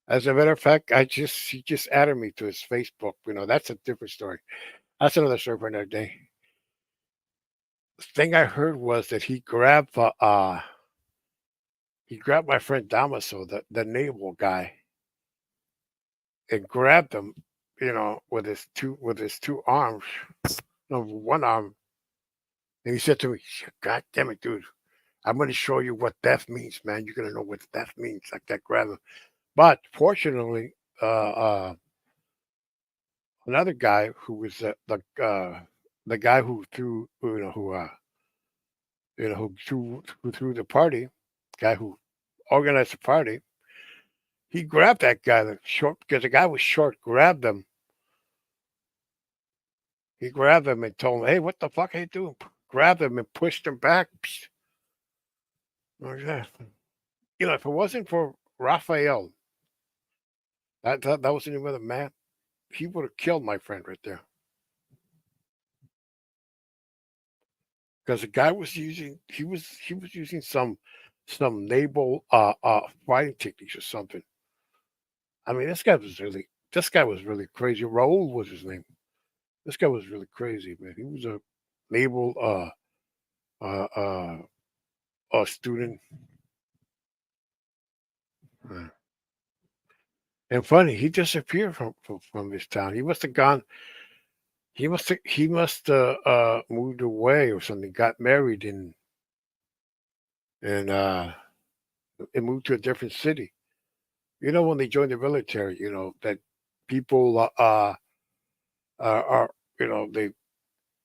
As a matter of fact, he just added me to his Facebook. That's a different story. That's another story for another day. The thing I heard was that he grabbed my friend Damaso, the naval guy, and grabbed him, with his two arms, no, one arm, and he said to me, "God damn it, dude, I'm going to show you what death means, man. You're going to know what death means." Like that, grab him. But fortunately, another guy who was the guy who threw, who threw the party, guy who organized the party, he grabbed that guy, the short, because the guy was short, grabbed him. He grabbed him and told him, "Hey, what the fuck are you doing?" Grabbed him and pushed him back. Psst, like that. If it wasn't for Raphael, that was the name of the man, he would have killed my friend right there. Because the guy was using he was using some naval fighting techniques or something. I mean, this guy was really crazy. Raul was his name. This guy was really crazy, man. He was a naval uh uh student. Uh, And funny, he disappeared from his town. He must have gone. He must moved away or something. Got married and and moved to a different city. When they join the military, that people are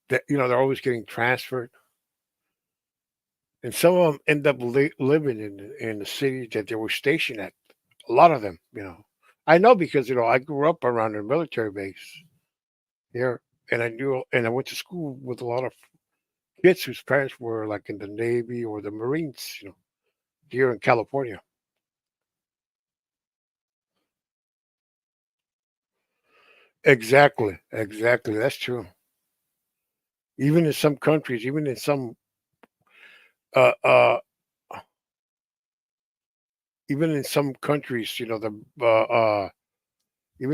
they're always getting transferred, and some of them end up living in the city that they were stationed at. A lot of them. I know because I grew up around a military base here, and I went to school with a lot of kids whose parents were like in the Navy or the Marines. Here in California. Exactly, exactly. That's true. Even in some countries, even in some uh, uh, even in some countries, even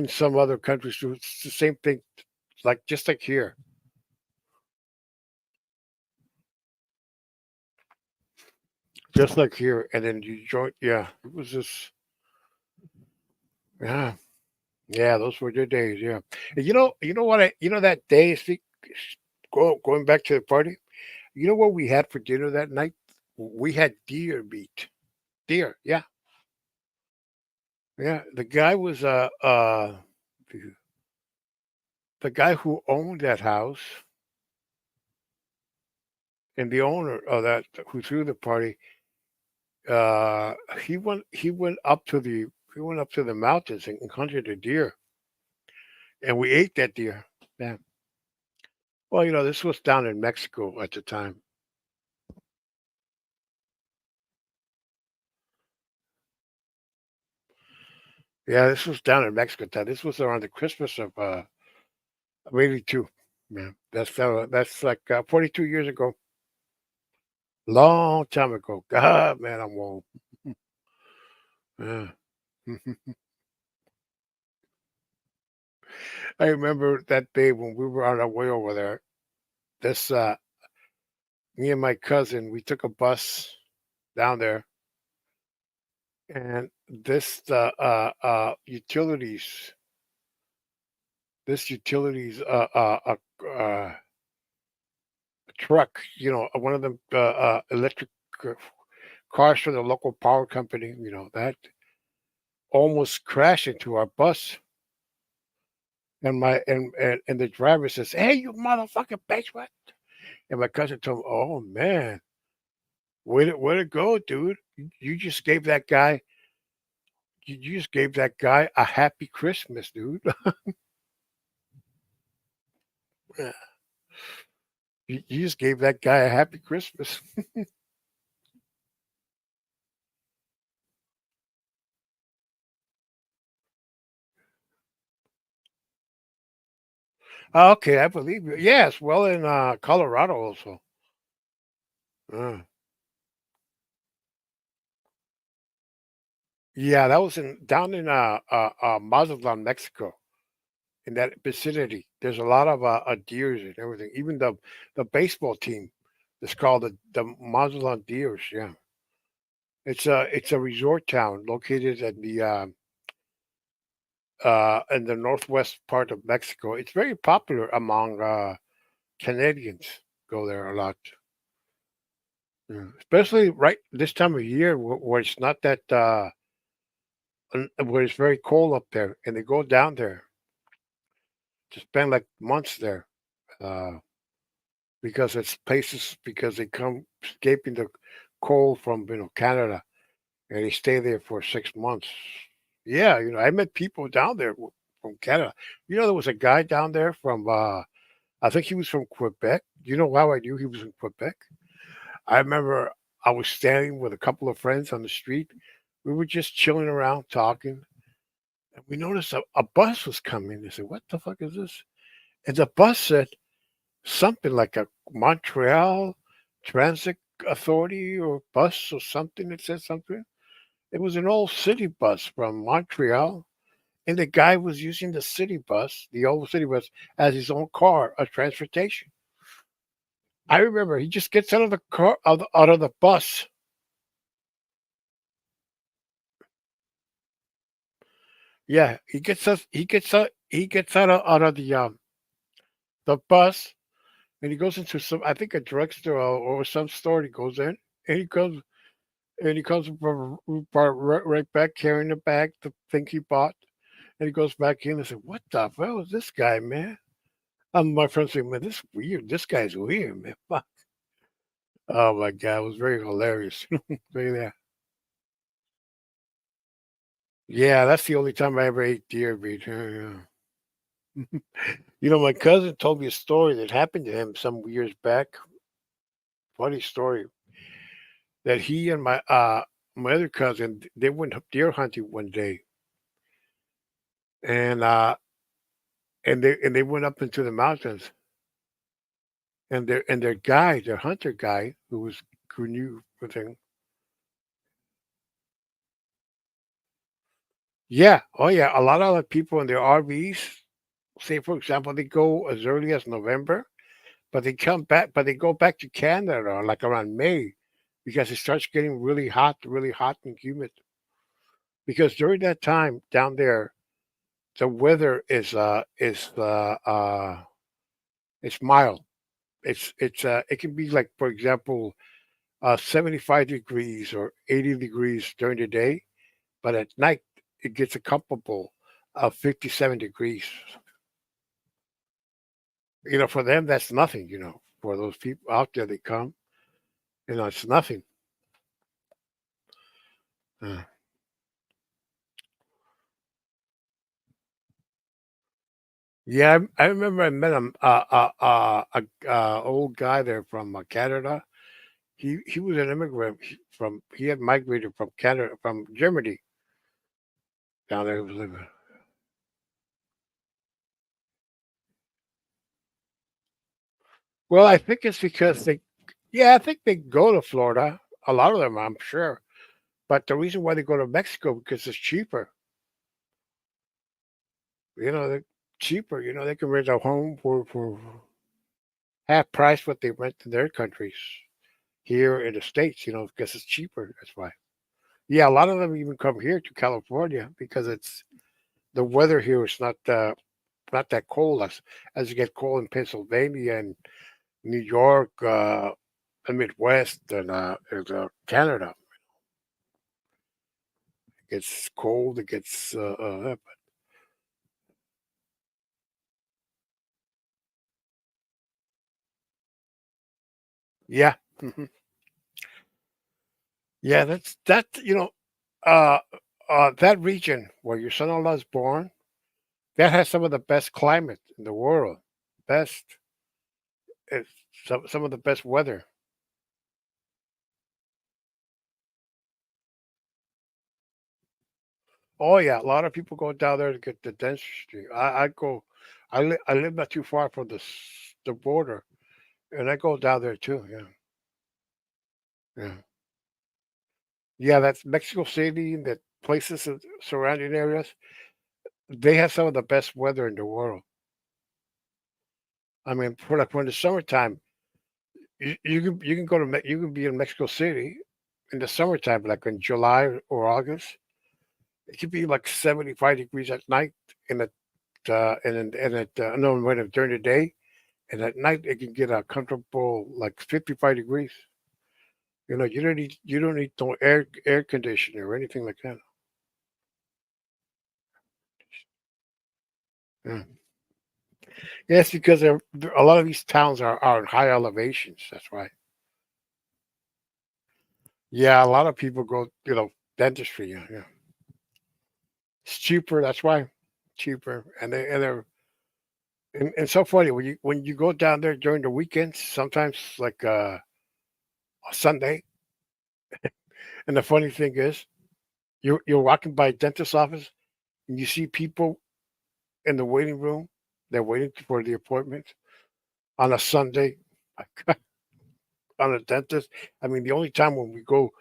some other countries do it's the same thing, like just like here, just like here. And then you join. Yeah, it was just yeah, yeah. Those were the days. Yeah, and you know what? That day. Going back to the party. You know what we had for dinner that night? We had deer meat. Deer. Yeah, yeah. The guy who owned that house and the owner of that who threw the party, uh, he went up to the mountains and hunted a deer, and we ate that deer. Yeah. Well, this was down in Mexico at the time. Yeah, this was down in Mexico. This was around the Christmas of '82. Man, that's like 42 years ago. Long time ago. God, man, I'm old. Yeah. I remember that day when we were on our way over there. This Me and my cousin, we took a bus down there, and this utilities truck, one of them electric uh, cars from the local power company, that almost crashed into our bus. And the driver says, "Hey, you motherfucking bitch, what?" And my cousin told him, "Oh man, way to go, dude. You just gave that guy you just gave that guy a happy Christmas, dude." Yeah. You just gave that guy a happy Christmas. Okay, I believe you. Yes, well in Colorado also. Uh, yeah, that was in down in Mazatlan, Mexico. In that vicinity, there's a lot of deers and everything. Even the baseball team is called the Mazatlan Deers. Yeah, it's a resort town located in the northwest part of Mexico. It's very popular among Canadians. Go there a lot, yeah. Especially right this time of year where it's not that where it's very cold up there, and they go down there to spend like months there. Uh, because it's places because they come escaping the cold from Canada, and they stay there for 6 months. Yeah, I met people down there from Canada. There was a guy down there from I think he was from Quebec. You know how I knew he was from Quebec? I remember I was standing with a couple of friends on the street. We were just chilling around talking, and we noticed a bus was coming. They said, "What the fuck is this?" And the bus said something like a Montreal Transit Authority or bus or something. It said something. It was an old city bus from Montreal, and the guy was using the old city bus, as his own car of transportation. I remember he just gets out of the car, out of the bus. Yeah, he gets out of the bus, and he goes into I think a drugstore or some store. He goes in, and he comes right back carrying the bag, the thing he bought, and he goes back in and said, "What the hell is this guy, man?" My friend said, "Man, this weird. This guy's weird, man." Fuck. Oh my god, it was very hilarious. Yeah, yeah, that's the only time I ever ate deer meat. Yeah, yeah. My cousin told me a story that happened to him some years back. Funny story that he and my other cousin, they went deer hunting one day, and they went up into the mountains, their hunter guy, who knew everything. Yeah, oh yeah, a lot of the people in their RVs, say for example, they go as early as November, but they go back to Canada like around May, because it starts getting really hot and humid. Because during that time down there, the weather it's mild. It can be like, for example, 75 degrees or 80 degrees during the day, but at night it gets a comparable of 57 degrees. For them that's nothing. For those people out there, they come. It's nothing. Uh, yeah, I remember I met a old guy there from Canada. He was an immigrant he had migrated from Canada, from Germany, down there. He was living. Well, I think it's because they, yeah, I think they go to Florida. A lot of them, I'm sure. But the reason why they go to Mexico because it's cheaper. They're cheaper. They can rent a home for half price what they rent in their countries here in the States, because it's cheaper. That's why. Yeah, a lot of them even come here to California because it's the weather here is not that cold as you get cold in Pennsylvania and New York, the Midwest, and Canada. It gets cold. It gets yeah, hmm yeah. That uh that region where your son-in-law is born. That has some of the best climate in the world. Best, it's some of the best weather. Oh yeah, a lot of people go down there to get the dentistry. I go, I live not too far from the border, and I go down there too. Yeah, yeah, yeah. That's Mexico City and the places in surrounding areas. They have some of the best weather in the world. I mean, for in the summertime, you can go to you can be in Mexico City in the summertime, like in July or August. It could be like 75 degrees at night, and no, wait, during the day, and at night it can get a comfortable like 55 degrees. You don't need no air conditioner or anything like that. Yeah, yeah, it's because a lot of these towns are in high elevations. That's why. Yeah, a lot of people go, dentistry. Yeah, yeah, it's cheaper. That's why, cheaper, and so funny when you go down there during the weekends. Sometimes like a Sunday, and the funny thing is, you're walking by a dentist's office and you see people in the waiting room. They're waiting for the appointment on a Sunday on a dentist. I mean, the only time when we go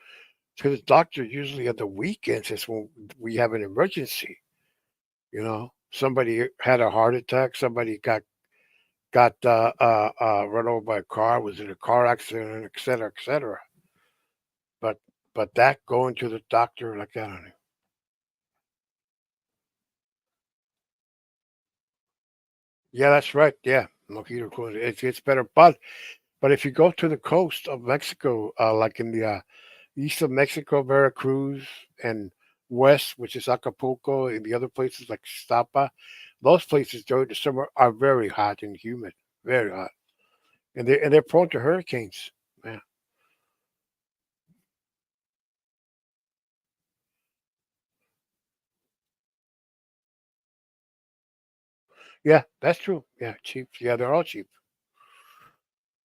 to the doctor usually at the weekends is when we have an emergency. Somebody had a heart attack. Somebody got run over by a car. Was in a car accident, et cetera, et cetera. But that going to the doctor like that on it. Yeah, that's right. Yeah, mosquito coil. It's better, but if you go to the coast of Mexico, like in the east of Mexico, Veracruz, and west, which is Acapulco, and the other places like Stapa, those places during the summer are very hot and humid, very hot, and they're prone to hurricanes. Yeah, yeah, that's true. Yeah, cheap. Yeah, they're all cheap.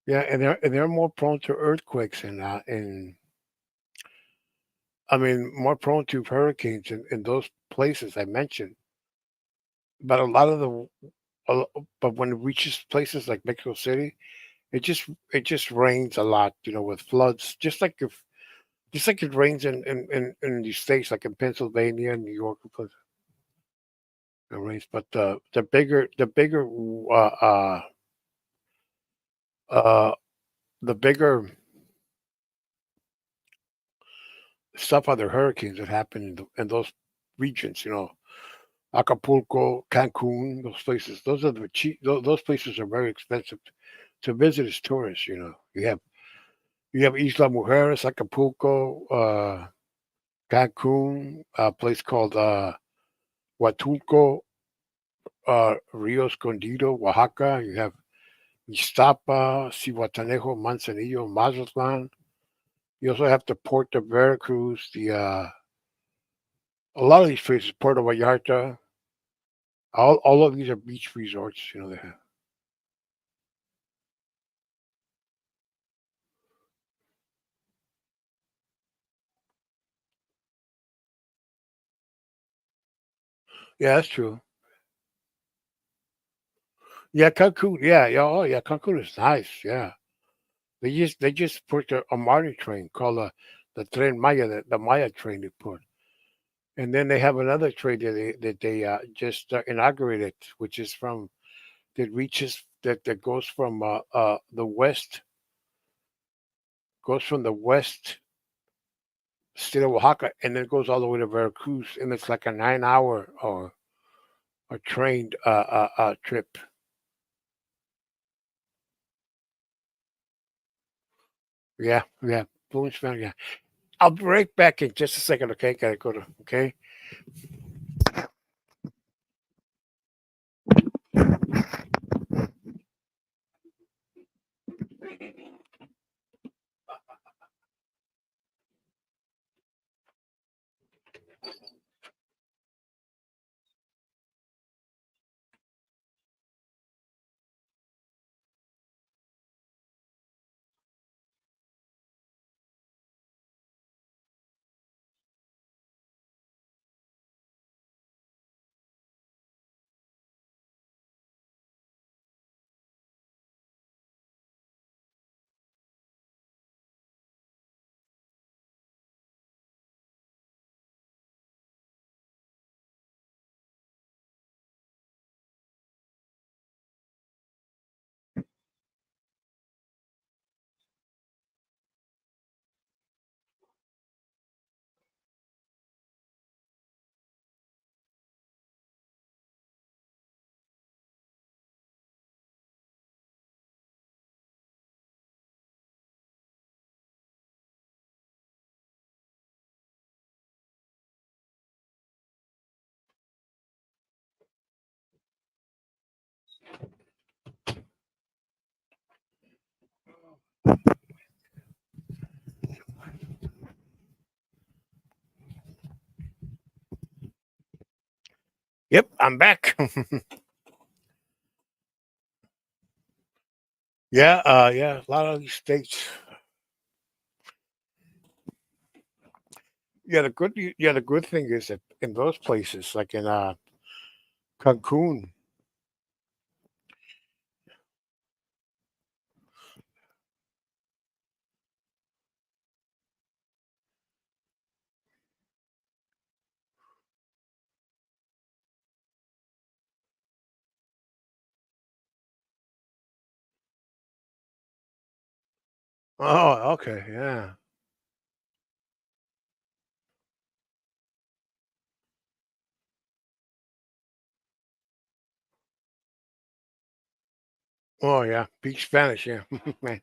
Yeah, and they're more prone to earthquakes and I mean more prone to hurricanes in those places I mentioned. But a lot of but when it reaches places like Mexico City, it just rains a lot, with floods, just like it rains in these states, like in Pennsylvania, New York, it rains. But the bigger uh the bigger stuff are the hurricanes that happen in those regions, Acapulco, Cancun, those places. Those are the cheap. Those places are very expensive to visit as tourists. You have Isla Mujeres, Acapulco, Cancun, a place called Huatulco, Rio Escondido, Oaxaca. You have Iztapa, Cihuatanejo, Manzanillo, Mazatlan. You also have the Port of Veracruz, a lot of these places, Puerto Vallarta. All of these are beach resorts. They have. Yeah, that's true. Yeah, Cancun. Yeah, yeah. Oh, yeah. Cancun is nice. Yeah. They just put a Marty train called the Tren Maya, the Maya train they put, and then they have another train that they just inaugurated, which is from that reaches that goes from the west, goes from the west state of Oaxaca, and then goes all the way to Veracruz, and it's like a 9 hour or a train trip. Yeah, yeah, fluent Spanish. Yeah, I'll be right back in just a second. Okay, gotta go to. Okay. Yep, I'm back. Yeah, yeah, a lot of these states. Yeah, the good thing is that in those places, like in Cancun. Oh, okay, yeah. Oh, yeah, speak Spanish. Yeah, man.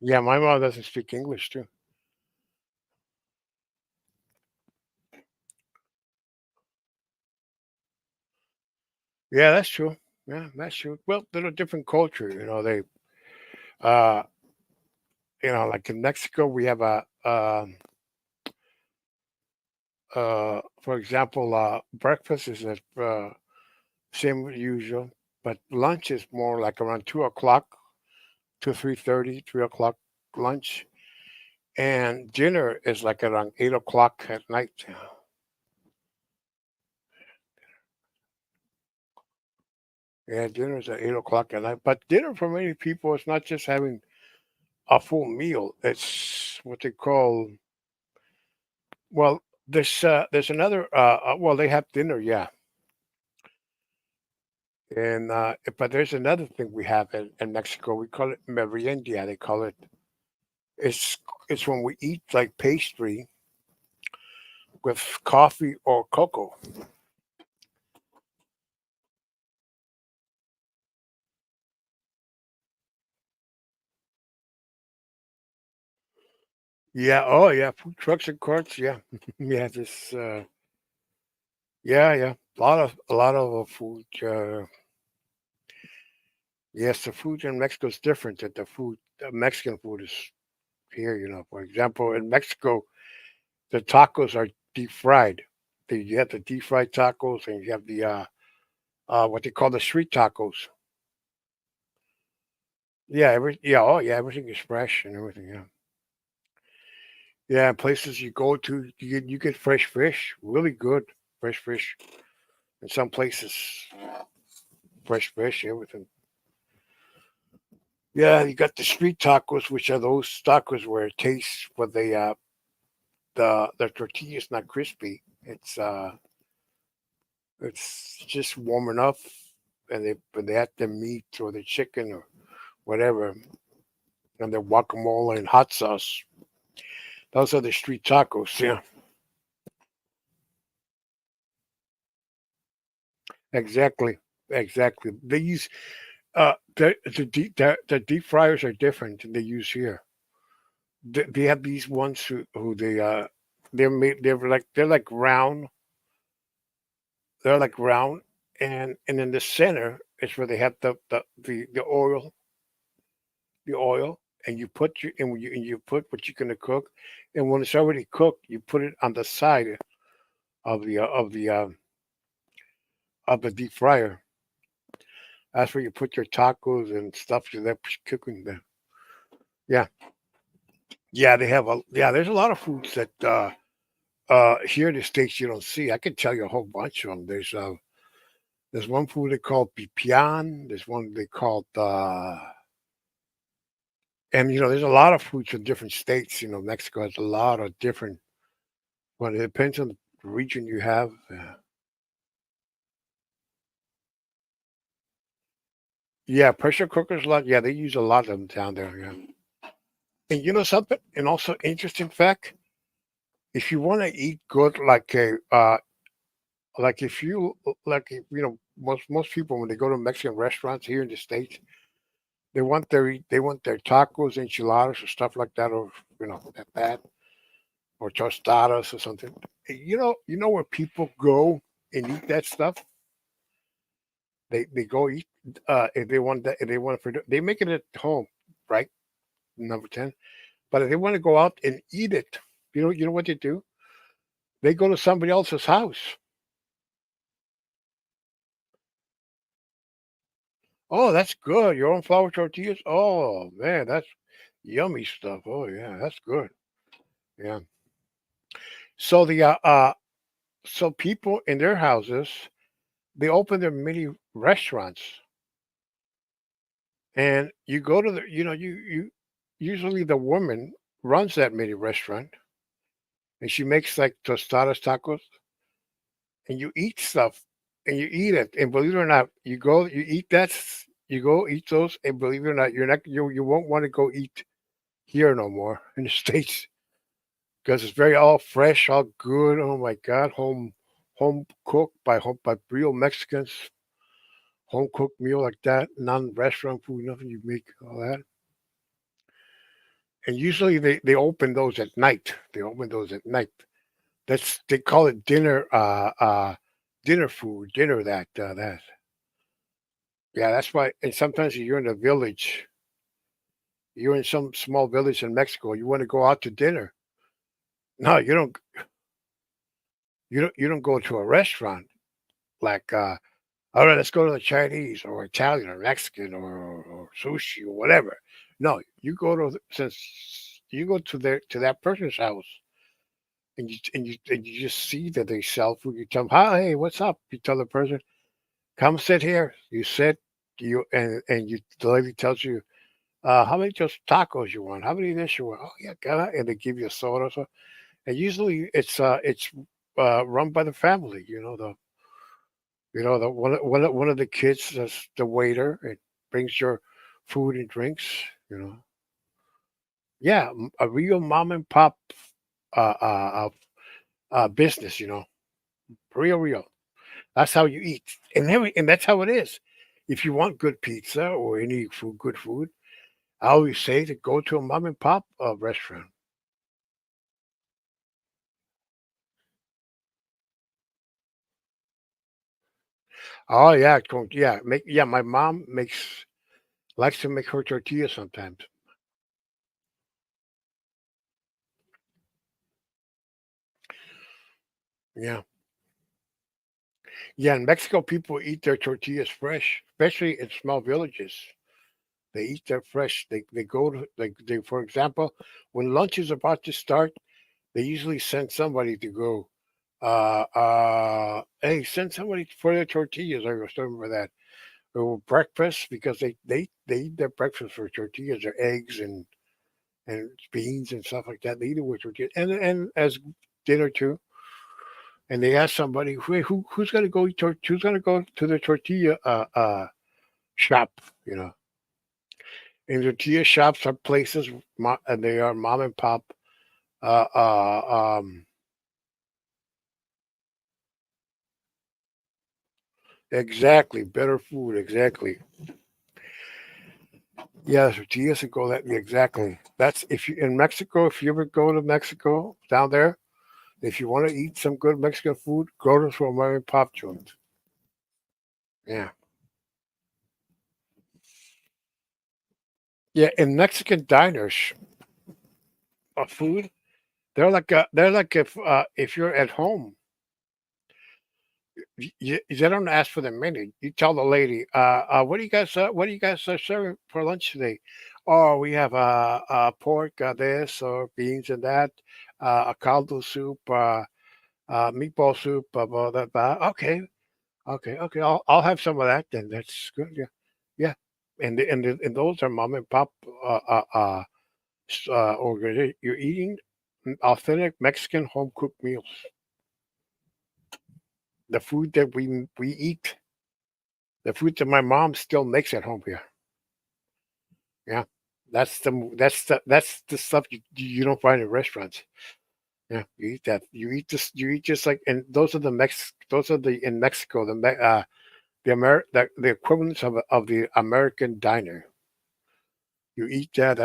Yeah, my mom doesn't speak English too. Yeah, that's true. Yeah, that's true. Well, they're a different culture. Uh, like in Mexico, we have for example, breakfast is at same as usual, but lunch is more like around 2 o'clock to 3:30, 3 o'clock lunch, and dinner is like around 8 o'clock at night. Yeah, dinner is at 8 o'clock at night. But dinner for many people is not just having a full meal. It's what they call well. There's another. Well, they have dinner, yeah, and but there's another thing we have in Mexico. We call it merienda. They call it. It's it's when we eat like pastry with coffee or cocoa. Yeah. Oh, yeah. Food trucks and carts. Yeah. Yeah. This. Yeah. Yeah. A lot of food. Yes, the food in Mexico is different than the Mexican food is here. For example, in Mexico, the tacos are deep fried. You have the deep fried tacos, and you have the what they call the street tacos. Yeah. Oh, yeah. Everything is fresh and everything. Yeah. Yeah. Places you go to, you get fresh fish, really good fresh fish in some places. fresh fish, everything. Yeah, you got the street tacos, which are those tacos where it tastes where the tortilla's not crispy. It's just warm enough, and they add the meat or the chicken or whatever, and the guacamole and hot sauce. Those are the street tacos. Yeah, exactly, exactly. They use the deep fryers are different than they use here. They have these ones who they're like round, and in the center is where they have the oil, and you put your and you put what you're gonna cook, and when it's already cooked, you put it on the side of the deep fryer. That's where you put your tacos and stuff that cooking there. Yeah, yeah, they have a yeah. There's a lot of foods that here in the states you don't see. I could tell you a whole bunch of them. There's one food they call pipián. There's one they call and there's a lot of foods from different states. Mexico has a lot of different. Well, it depends on the region you have. Yeah, pressure cookers. A lot. Yeah, they use a lot of them down there. Yeah, and you know something. And also interesting fact: if you want to eat good, like if you like, most people when they go to Mexican restaurants here in the states, they want their tacos, enchiladas, or stuff like that, or that or tostadas or something. You know where people go and eat that stuff. They go eat if they want that if they want for they make it at home, right? Number 10. But if they want to go out and eat it, you know what they do? They go to somebody else's house. Oh, that's good. Your own flour tortillas. Oh man, that's yummy stuff. Oh yeah, that's good. Yeah. So so people in their houses, they open their mini restaurants, and you go to you usually the woman runs that mini restaurant, and she makes like tostadas, tacos, and you eat stuff, and you eat it, and believe it or not, you go eat those, and believe it or not, you won't want to go eat here no more in the states because it's very all fresh, all good. Oh my God, home cooked by real Mexicans, home cooked meal like that, non restaurant food, nothing you make all that. And usually they open those at night. They open those at night. They call it dinner food, dinner that. Yeah, that's why. And sometimes you're in a village, you're in some small village in Mexico. You want to go out to dinner. No, you don't go to a restaurant like all right, let's go to the Chinese or Italian or Mexican or sushi or whatever. No, since you go to that person's house and you just see that they sell food. You tell them, "Hi, hey, what's up?" You tell the person, "Come sit here." You sit, the lady tells you, how many just tacos you want? How many of this you want? Oh yeah, got it. And they give you a soda. So, and usually it's run by the family. The one of the kids, that's the waiter. It brings your food and drinks. You know, yeah, a real mom and pop business. Real. That's how you eat, and that's how it is. If you want good pizza or any good food, I always say to go to a mom and pop restaurant. Oh yeah, yeah, My mom likes to make her tortillas sometimes. Yeah, yeah. In Mexico, people eat their tortillas fresh, especially in small villages. They eat them fresh. They go to for example, when lunch is about to start, they usually send somebody to go. Hey, send somebody for their tortillas. I was remember that. or breakfast because they eat their breakfast with tortillas or eggs and beans and stuff like that. They eat it with tortillas and as dinner too. And they ask somebody who's going to go who's going to go to the tortilla shop, you know. And tortilla shops are places, and they are mom and pop. Uh, uh, um, exactly, better food. Exactly. Yeah, tortillas and go that exactly. That's if you in Mexico. If you ever go to Mexico down there, if you want to eat some good Mexican food, go to some mom and pop joint. Yeah, yeah. In Mexican diners, food they're like if you're at home, they don't ask for the menu. You tell the lady, what do you guys serving for lunch today? Oh, we have pork, this or beans and that, a caldo soup, meatball soup, blah, blah, blah. Okay, okay. I'll have some of that then. That's good. Yeah, yeah. And those are mom and pop organization. You're eating authentic Mexican home cooked meals. The food that we eat, the food that my mom still makes at home here. Yeah, that's the stuff you don't find in restaurants. Yeah, you eat that. You eat just like, and those are the in Mexico the equivalents of the American diner. You eat that.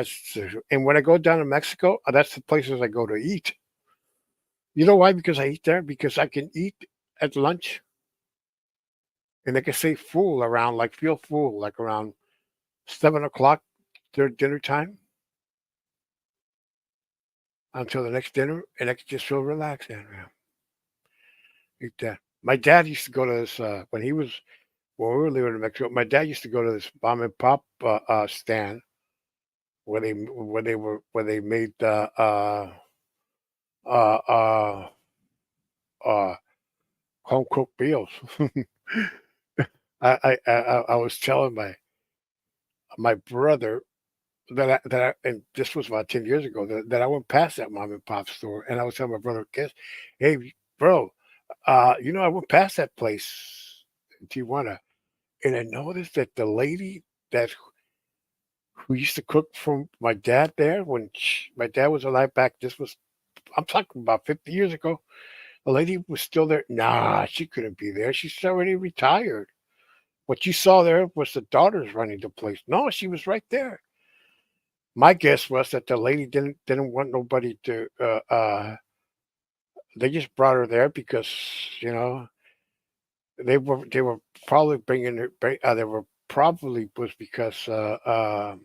And when I go down to Mexico, that's the places I go to eat. You know why? Because I eat there. Because I can eat at lunch, and I can stay full around like feel full like around 7 o'clock their dinner time until the next dinner, and I could just feel relaxed and eat that. My dad used to go to this when we were living in Mexico. My dad used to go to this mom and pop stand where they made uh, uh, uh, home cooked meals. I was telling my brother and this was about 10 years ago that I went past that mom and pop store, and I was telling my brother, "Guess, hey, bro, I went past that place in Tijuana, and I noticed that the lady that who used to cook for my dad there my dad was alive back. I'm talking about 50 years ago. The lady was still there. Nah, she couldn't be there. She's already retired. What you saw there was the daughters running the place. No, she was right there. My guess was that the lady didn't want nobody to. They just brought her there because you know they were probably bringing her. They were probably was because they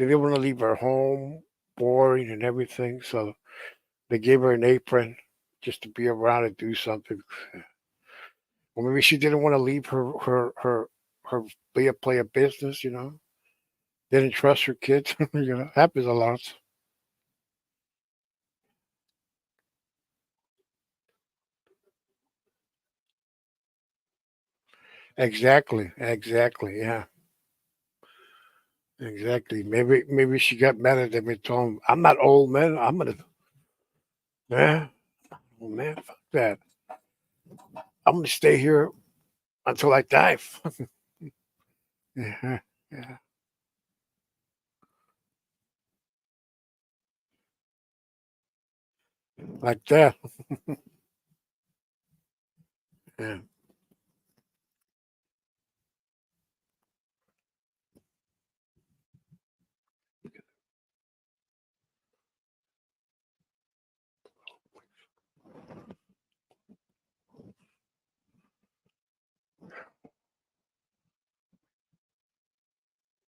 didn't want to leave her home boring and everything. So they gave her an apron just to be around and do something. Or maybe she didn't want to leave her play a business. Didn't trust her kids. Happens a lot. Exactly. Exactly. Yeah. Exactly. Maybe she got mad at them and told him, "I'm not old, man. I'm gonna, yeah, oh, man, fuck that. I'm gonna stay here until I die." Yeah, yeah, like that. Yeah,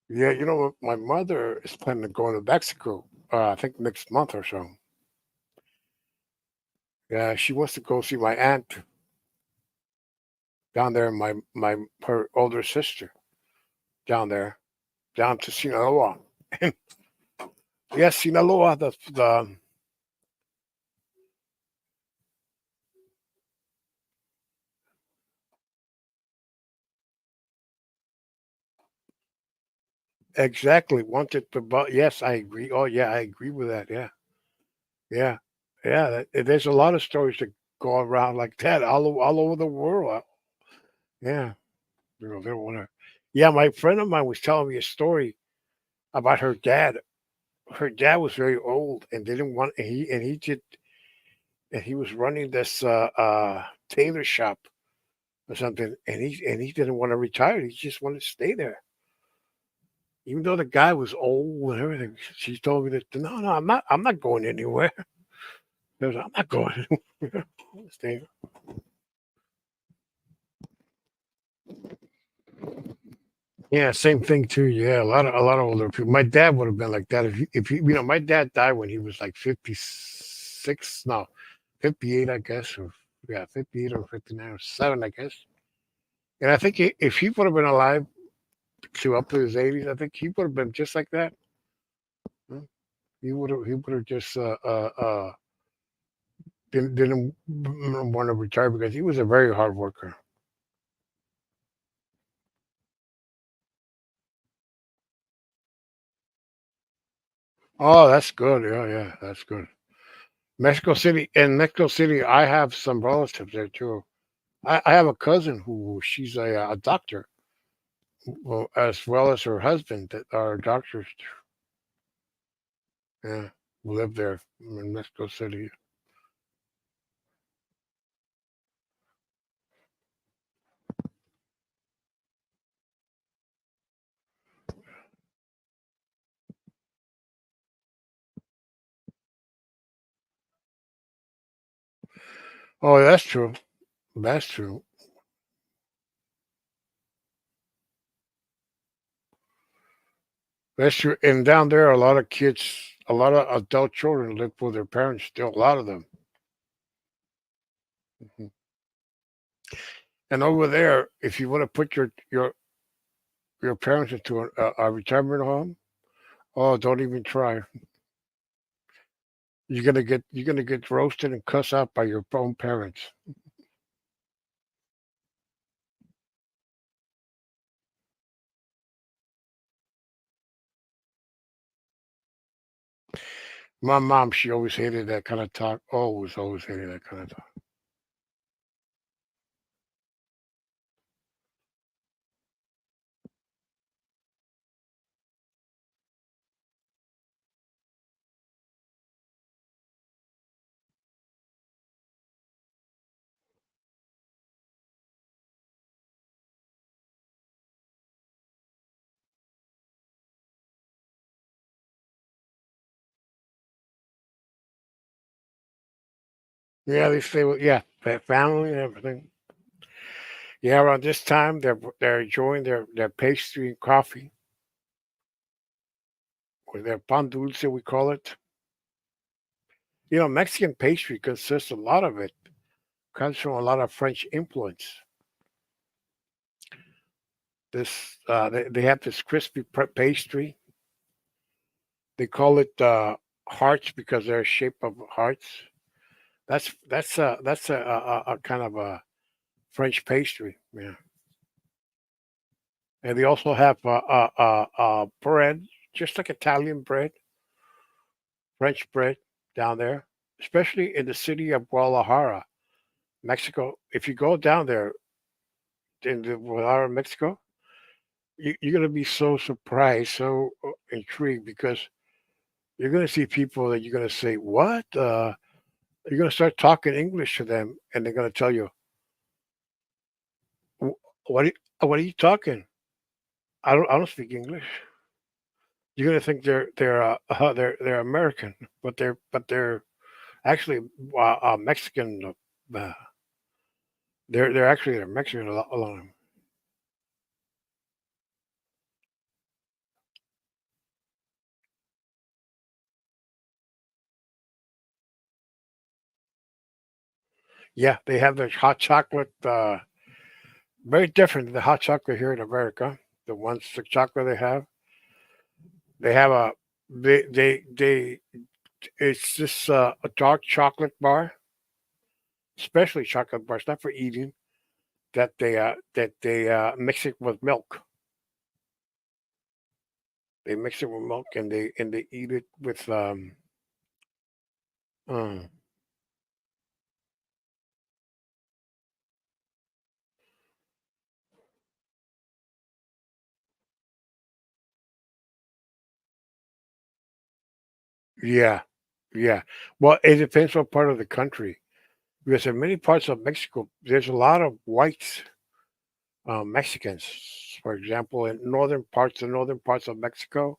yeah. You know what? My mother is planning to go to Mexico. I think next month or so. Yeah, she wants to go see my aunt down there. My her older sister down there, down to Sinaloa. Yes, Sinaloa. The exactly. Wanted to, but yes, I agree. Oh yeah, I agree with that. Yeah, yeah, yeah. There's a lot of stories that go around like that all over the world. Yeah, they don't want to. Yeah, my friend of mine was telling me a story about her dad. Her dad was very old and didn't want. And he was running this tailor shop or something, and he didn't want to retire. He just wanted to stay there, even though the guy was old and everything. She told me that no, no, I'm not going anywhere. I'm not going anywhere. Stay. Yeah, same thing too. Yeah, a lot of older people. My dad would have been like that if he, my dad died when he was like 56, no, 58, I guess, or yeah, 58 or 59 or 7, I guess. And I think if he would have been alive to up to his 80s, I think he would have been just like that. Mm. He would have just didn't want to retire because he was a very hard worker. Oh, that's good. Yeah, yeah, that's good. Mexico City, I have some relatives there too. I have a cousin who she's a doctor, well, as well as her husband that are doctors. Yeah, who live there in Mexico City. Oh, that's true. That's true. That's true. And down there, a lot of kids, a lot of adult children live with their parents still. A lot of them. Mhm. And over there, if you want to put your parents into a retirement home, oh, don't even try. You're gonna get roasted and cussed out by your own parents. My mom, she always hated that kind of talk. Always, always hated that kind of talk. Yeah, they stay with family and everything. Yeah, around this time they're enjoying their pastry and coffee or their pan dulce we call it. Mexican pastry consists a lot of it comes from a lot of French influence. They have this crispy pastry. They call it hearts because they're shaped of hearts. That's a kind of a French pastry. Yeah, and they also have bread, just like Italian bread, French bread down there, especially in the city of Guadalajara, Mexico. If you go down there in the Guadalajara, Mexico, you're gonna be so surprised, so intrigued because you're gonna see people that you're gonna say, "What?" You're gonna start talking English to them, and they're gonna tell you, "Wh- What are you talking? I don't speak English." You're gonna think they're American, but they're actually Mexican. Uh, they're Mexican a lot of them. Yeah, they have their hot chocolate. Very different than the hot chocolate here in America. The chocolate they have they it's just a dark chocolate bar, especially chocolate bars, not for eating. That they mix it with milk. They mix it with milk and they eat it with uh, yeah, yeah. Well, it depends what part of the country. Because in many parts of Mexico, there's a lot of white Mexicans. For example, in northern parts of Mexico,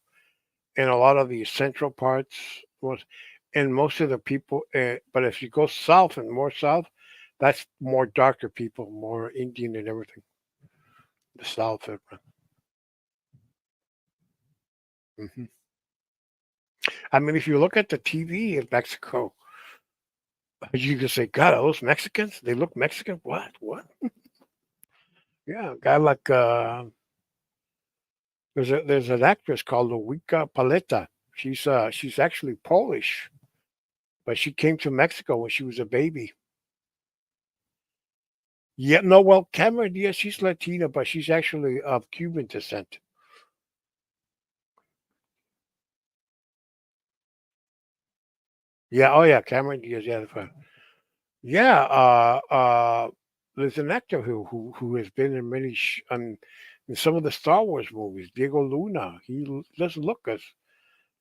and a lot of the central parts, was, and most of the people. But if you go south and more south, that's more darker people, more Indian and everything. The south. Mhm. I mean, if you look at the TV in Mexico, you can say, "God, are those Mexicans? They look Mexican. What? What?" Yeah, a guy like there's an actress called Luika Paleta. She's actually Polish, but she came to Mexico when she was a baby. Yeah, no, well, Cameron Diaz, she's Latina, but she's actually of Cuban descent. Yeah, oh yeah, Cameron Diaz, yeah, that's right. Yeah, there's an actor who has been in in some of the Star Wars movies. Diego Luna. Doesn't look as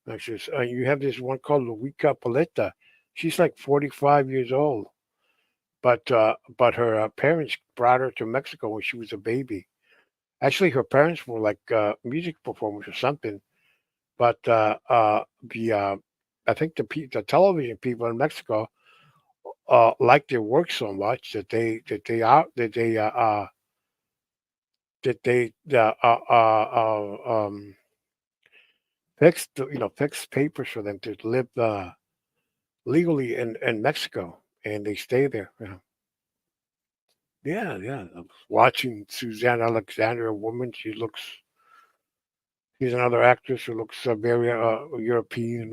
anxious. You have this one called Luica Paleta. She's like 45 years old, but her parents brought her to Mexico when she was a baby. Actually, her parents were like music performers or something. But the I think the television people in Mexico like their work so much that they fixed fixed papers for them to live legally in Mexico, and they stay there. Yeah, yeah. I was watching Suzanne Alexander, a woman. She's another actress who looks very European.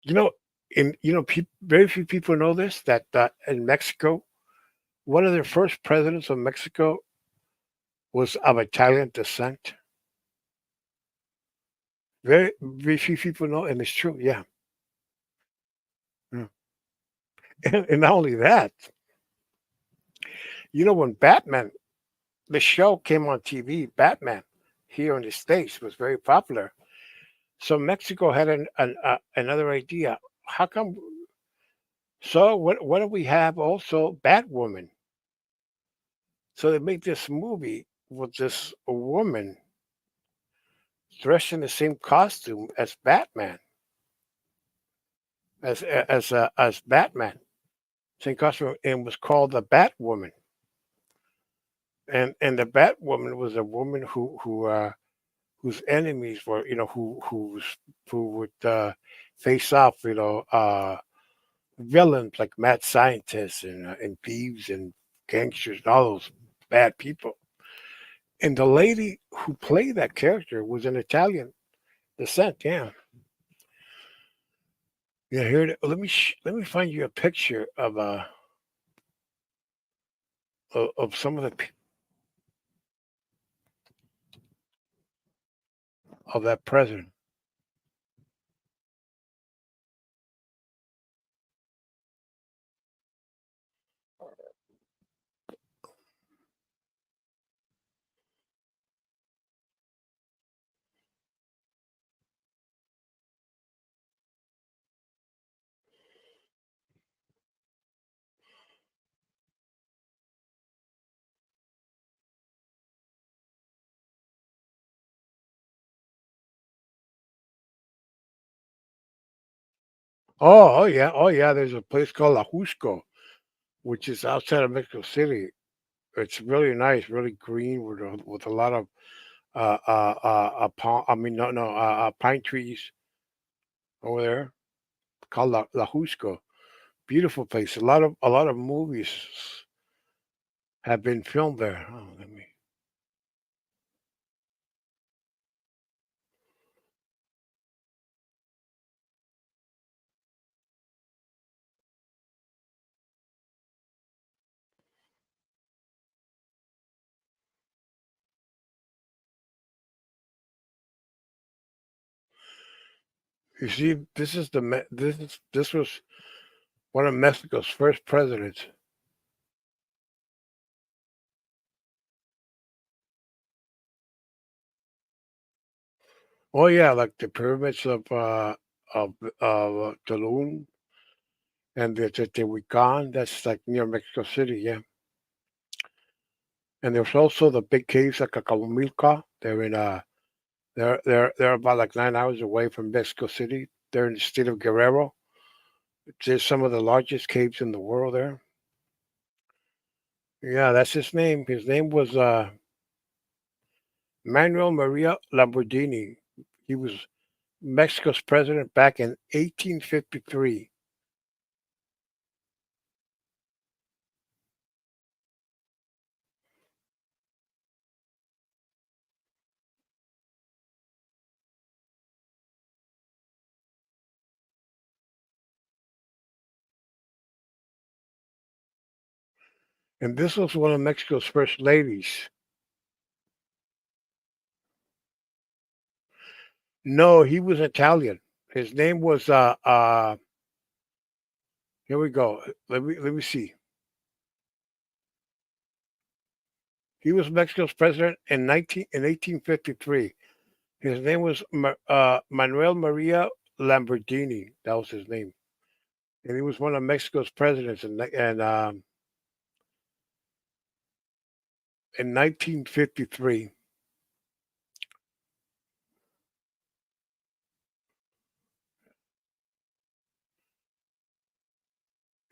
You know, very few people know this that in Mexico, one of the first presidents of Mexico was of Italian descent. Very few people know, and it's true. Yeah. Yeah. And not only that, when Batman, the show came on TV, Batman here in the States was very popular. So Mexico had another idea. How come? So what do we have also Batwoman? So they made this movie with this woman dressed in the same costume as Batman, as Batman, same costume, and was called the Batwoman. And the Batwoman was a woman whose enemies were who would face off villains like mad scientists and thieves and gangsters and all those bad people. And the lady who played that character was an Italian descent. Yeah, yeah. Let me find you a picture of some of of that president. Oh yeah. There's a place called La Jusco, which is outside of Mexico City. It's really nice, really green with a lot of palm. I mean, no, no, pine trees over there. Called La Jusco. Beautiful place. A lot of movies have been filmed there. Oh, let me. You see, this was one of Mexico's first presidents. Oh yeah, like the pyramids of Tulum and the Teotihuacan. That's like near Mexico City, yeah. And there's also the big caves at Cacalumilca. They're about like 9 hours away from Mexico City. They're in the state of Guerrero. There's some of the largest caves in the world there. Yeah, that's his name. His name was Manuel Maria Lamborghini. He was Mexico's president back in 1853. And this was one of Mexico's first ladies. No, he was Italian. His name was here we go. Let me see. He was Mexico's president in 1853. His name was Manuel Maria Lamborghini. That was his name, and he was one of Mexico's presidents in 1953.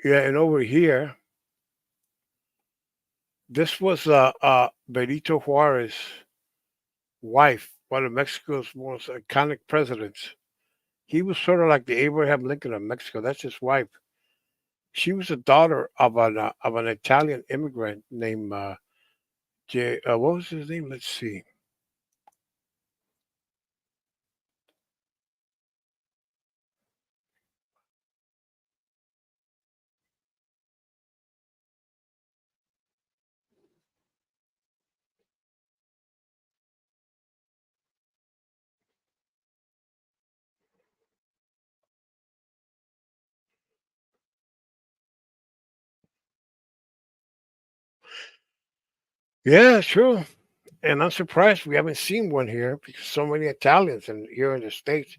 Yeah, and over here, this was Benito Juarez' wife, one of Mexico's most iconic presidents. He was sort of like the Abraham Lincoln of Mexico. That's his wife. She was the daughter of an Italian immigrant named what was his name? Let's see. Yeah, true. And I'm surprised we haven't seen one here because so many Italians and here in the States.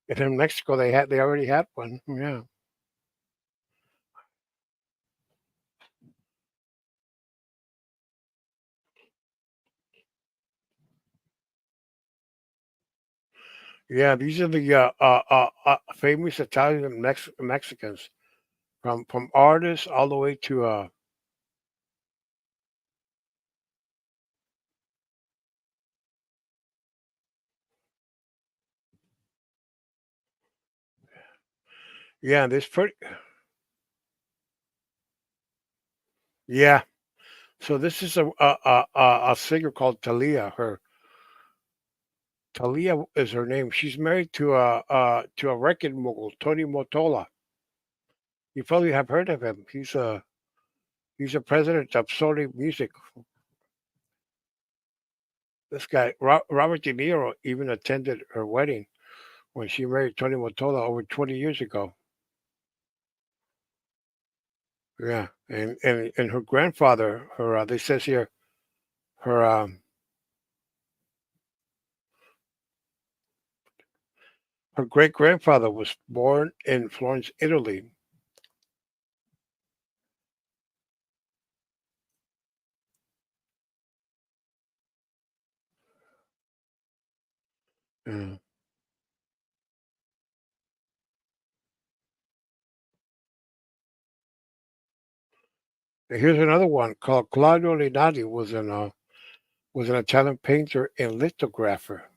And in Mexico they already had one. Yeah. Yeah, these are the famous Italian Mexicans from artists all the way to yeah, this pretty yeah. So this is a singer called Talia. Her Talia is her name. She's married to a record mogul, Tony Motola. You probably have heard of him. He's a president of Sony Music. This guy, Robert De Niro, even attended her wedding when she married Tony Motola over 20 years ago. Yeah, and her grandfather, her they says here, her her great grandfather was born in Florence, Italy. Yeah. And here's another one called Claudio Linati was an Italian painter and lithographer.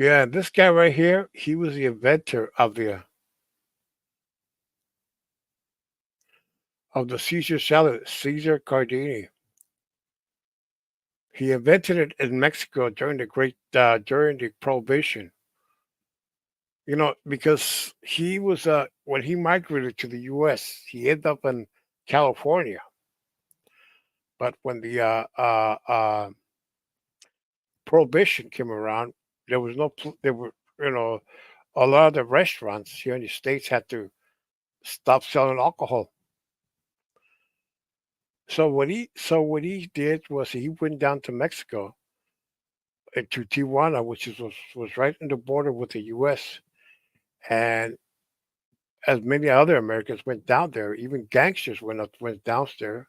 Yeah, this guy right here, he was the inventor of the Caesar salad, Caesar Cardini. He invented it in Mexico during the Prohibition. You know, because he was when he migrated to the U.S., he ended up in California. But when the Prohibition came around, there was no there were a lot of the restaurants here in the states had to stop selling alcohol. So what he did was he went down to Mexico to Tijuana, which was right in the border with the U.S. And as many other Americans went down there, even gangsters went down there.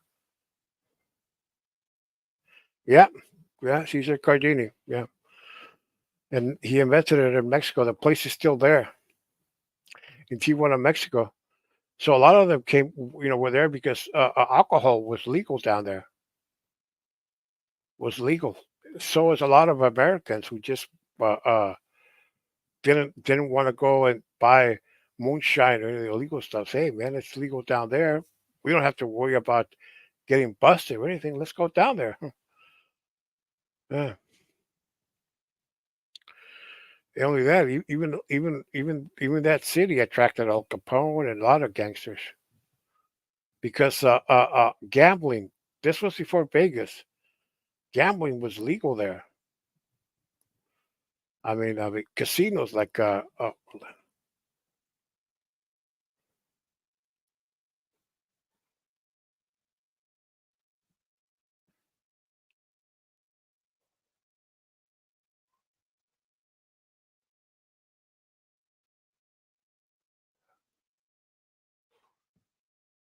Yeah, yeah, Cesar Cardini. Yeah, and he invented it in Mexico. The place is still there in Tijuana, Mexico. So a lot of them were there because alcohol was legal down there. Was legal. So is a lot of Americans who just uh, uh, didn't want to go and buy moonshine or any illegal stuff. Hey, man, it's legal down there. We don't have to worry about getting busted or anything. Let's go down there. Yeah. And only that, even that city attracted Al Capone and a lot of gangsters because gambling. This was before Vegas. Gambling was legal there. I mean, casinos like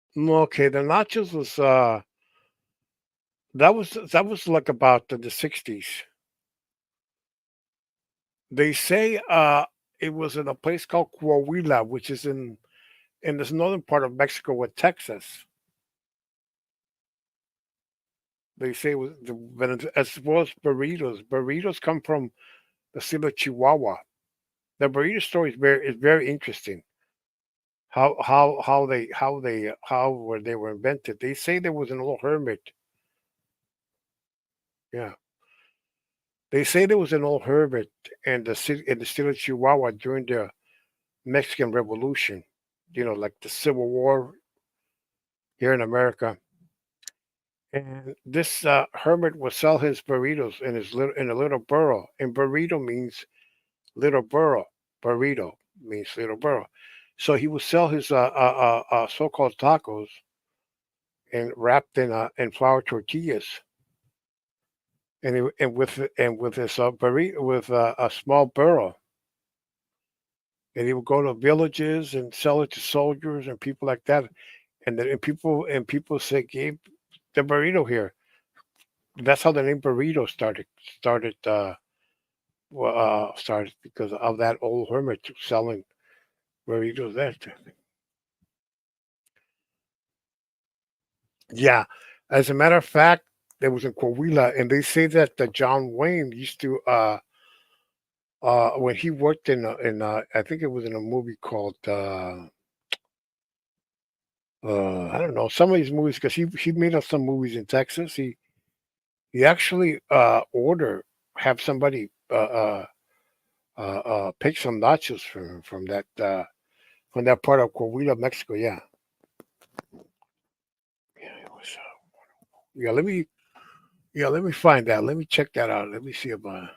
okay, the nachos was that was like about the 60s. They say it was in a place called Coahuila, which is in this northern part of Mexico with Texas. They say it was as well as burritos. Burritos come from the state of Chihuahua. The burrito story is very interesting. How were they were invented? They say there was an old hermit. Yeah, they say there was an old hermit in the state of Chihuahua during the Mexican Revolution. Like the Civil War here in America. And this hermit would sell his burritos in a little burro. And burrito means little burro. Burrito means little burro. So he would sell his so-called tacos and wrapped in flour tortillas, and with this burrito with a small burro, and he would go to villages and sell it to soldiers and people like that, and people say, "Gabe, the burrito here." That's how the name burrito started because of that old hermit selling burritos there. Yeah, as a matter of fact, there was in Coahuila, and they say that John Wayne used to when he worked I think it was in a movie called I don't know, some of these movies because he made up some movies in Texas. He actually have somebody pick some nachos from that part of Coahuila, Mexico. Yeah, yeah, it was. Yeah, let me find that. Let me check that out. Let me see about.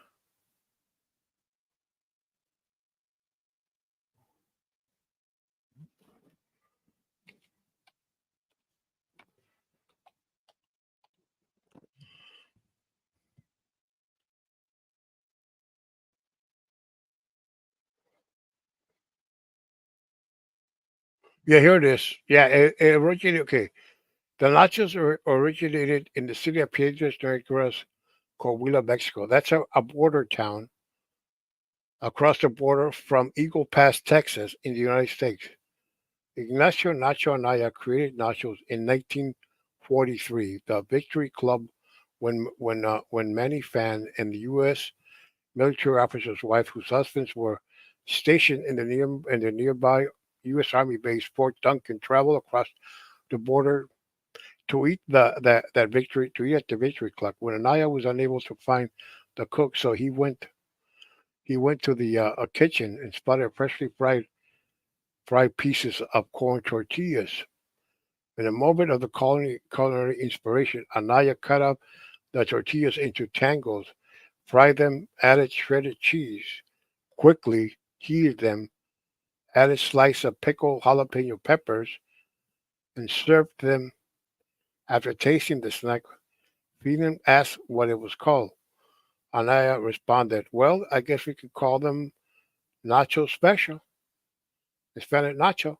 Yeah, here it is. Yeah, it originated. Okay, the nachos originated in the city of Piedras Negras, Coahuila, Mexico. That's a border town across the border from Eagle Pass, Texas, in the United States. Ignacio Nacho Anaya created nachos in 1943. The Victory Club, when Manny Fan and the U.S. military officer's wife, whose husbands were stationed in the nearby U.S. Army base Fort Duncan, traveled across the border to eat that victory to eat at the Victory Club. When Anaya was unable to find the cook, so he went to the kitchen and spotted freshly fried pieces of corn tortillas. In a moment of the culinary inspiration, Anaya cut up the tortillas into tangles, fried them, added shredded cheese, quickly heated them, added slice of pickled jalapeno peppers, and served them. After tasting the snack, Phelan asked what it was called. Anaya responded, "Well, I guess we could call them Nacho Special, Hispanic Nacho."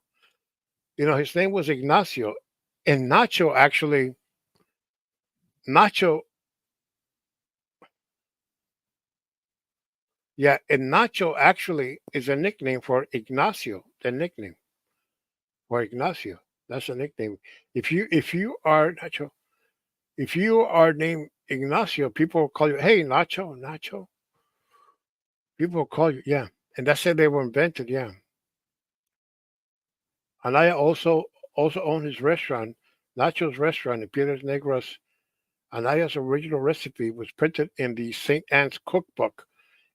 His name was Ignacio. And Nacho, yeah, and Nacho actually is a nickname for Ignacio, the nickname for Ignacio. That's a nickname. If you are Nacho, if you are named Ignacio, people will call you, "Hey, Nacho, Nacho." People will call you, yeah. And that's how they were invented, yeah. Anaya also owned his restaurant, Nacho's Restaurant in Piedras Negras. Anaya's original recipe was printed in the St. Anne's Cookbook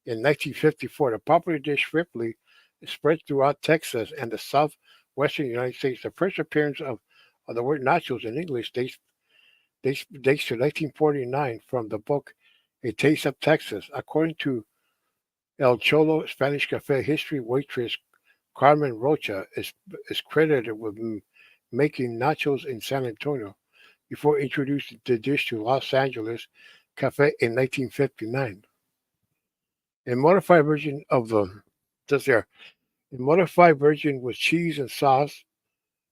in 1954. The popular dish swiftly spread throughout Texas and the southwestern United States. The first appearance of the word nachos in English dates to 1949 from the book A Taste of Texas. According to El Cholo Spanish Cafe history, waitress Carmen Rocha is credited with making nachos in San Antonio before introducing the dish to Los Angeles Cafe in 1959. A modified version of the just there, a modified version with cheese and sauce,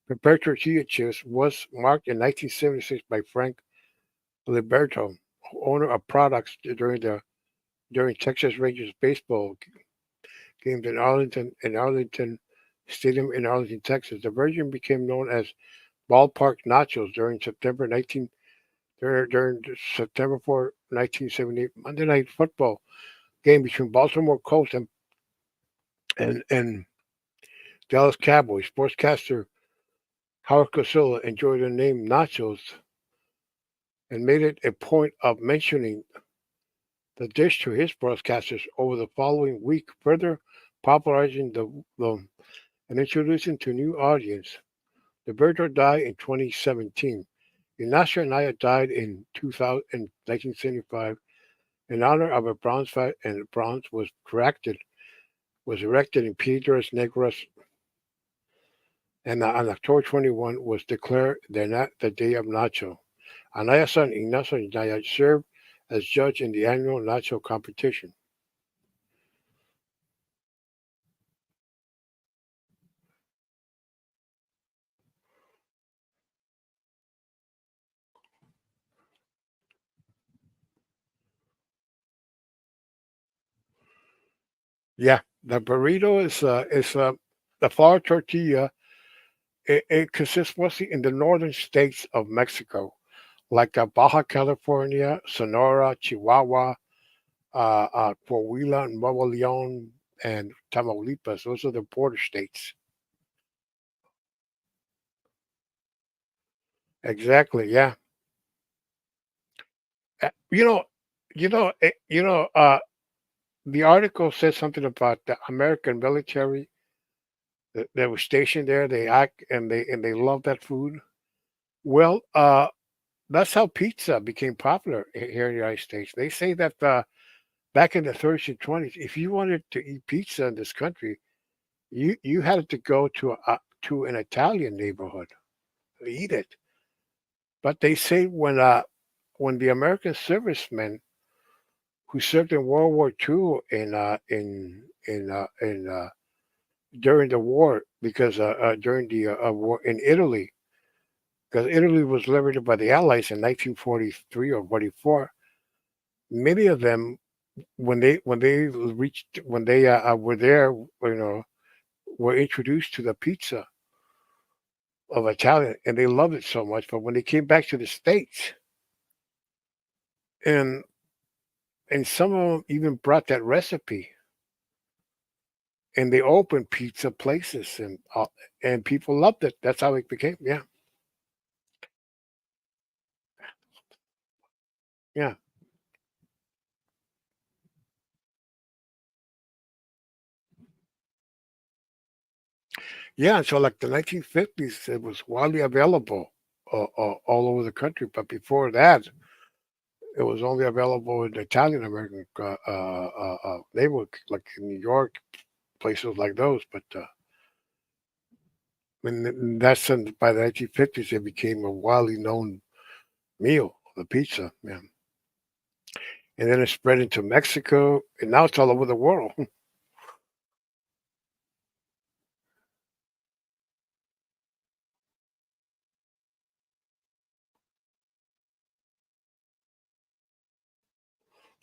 prepared tortilla chips, was marked in 1976 by Frank Liberto, owner of products during Texas Rangers baseball games in Arlington Stadium in Arlington, Texas. The version became known as Ballpark Nachos during the September 4, 1978 Monday Night Football game between Baltimore Colts and Dallas Cowboys. Sportscaster Howard Cosilla enjoyed the name Nachos and made it a point of mentioning the dish to his broadcasters over the following week, further popularizing the and introducing to new audience. Roberto died in 2017. Ignacio Anaya died in 1975 in honor of a bronze fight, and bronze was erected in Piedras Negras, and on October 21 was declared the Day of Nacho. Anaya's son Ignacio Anaya served as judge in the annual Nacho competition. Yeah, the burrito is the flour tortilla. It consists mostly in the northern states of Mexico, like Baja California, Sonora, Chihuahua, Coahuila, Nuevo León, and Tamaulipas. Those are the border states. Exactly. Yeah. Uh, You know, the article says something about the American military that was stationed there. They act and they love that food. Well, that's how pizza became popular here in the United States. They say that back in the 30s and 20s, if you wanted to eat pizza in this country, you had to go to an Italian neighborhood to eat it. But they say when the American servicemen who served in World War II in during the war because during the war in Italy, because Italy was liberated by the Allies in 1943 or 44. Many of them, when they were there, were introduced to the pizza of Italian, and they loved it so much. But when they came back to the states, and and some of them even brought that recipe, and they opened pizza places, and people loved it. That's how it became. Yeah, yeah, yeah. So like the 1950s, it was widely available all over the country. But before that, it was only available in the Italian American neighborhood, like in New York, places like those. But in that sense, by the 1950s, it became a widely known meal, the pizza. Yeah. And then it spread into Mexico, and now it's all over the world.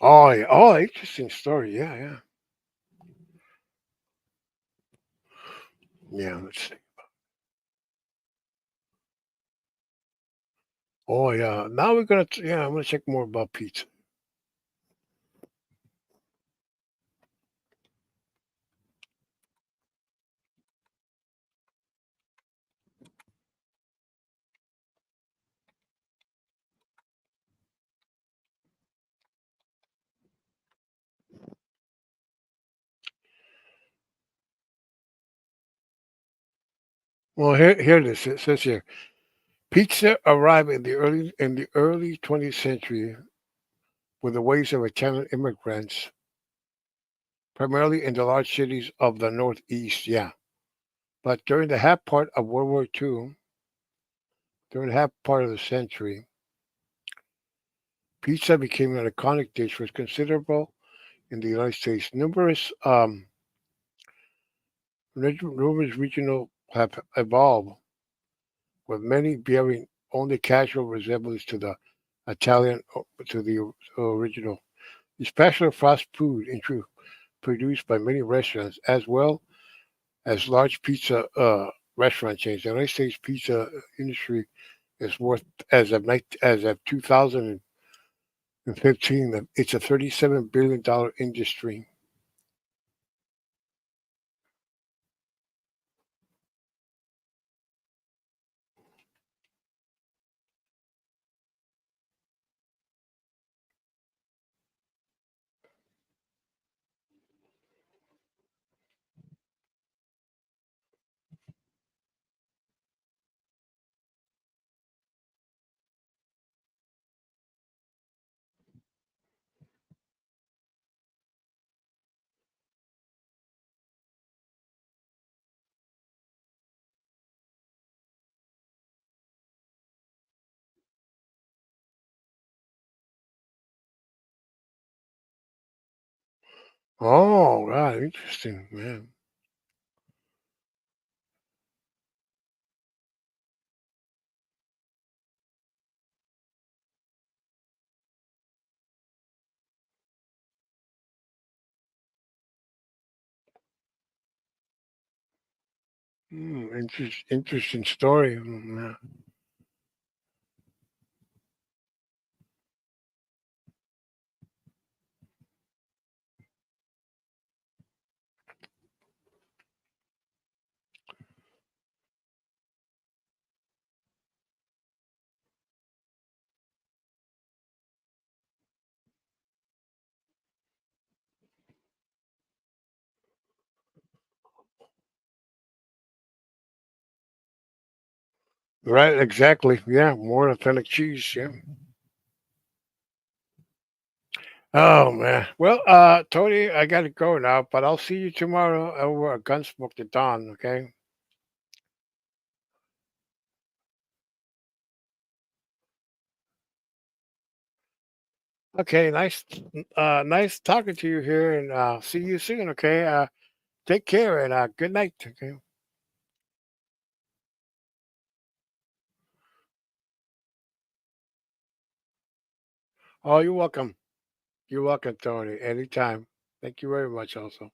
Oh, yeah. Oh, interesting story. Yeah, yeah, yeah. Let's see. Oh, yeah. Now we're gonna. Yeah, I'm gonna check more about pizza. Well, here it is. It says here, pizza arrived in the early 20th century with the waves of Italian immigrants, primarily in the large cities of the Northeast. Yeah, but during the half part of World War II, during the half part of the century, pizza became an iconic dish, was considerable in the United States. Numerous regional have evolved, with many bearing only casual resemblance to the Italian to the original. Especially fast food produced by many restaurants, as well as large pizza restaurant chains. The United States pizza industry is worth as of 2015. It's a $37 billion industry. Oh, God, interesting, man. Interesting story. Yeah. Right, exactly. Yeah, more authentic cheese. Yeah. Oh man. Well, Tony, I gotta go now, but I'll see you tomorrow over at Gunsmoke the Dawn. Okay. Okay. Nice talking to you here, and see you soon. Okay. Take care and good night. Okay. Oh, you're welcome. You're welcome, Tony. Anytime. Thank you very much. Also.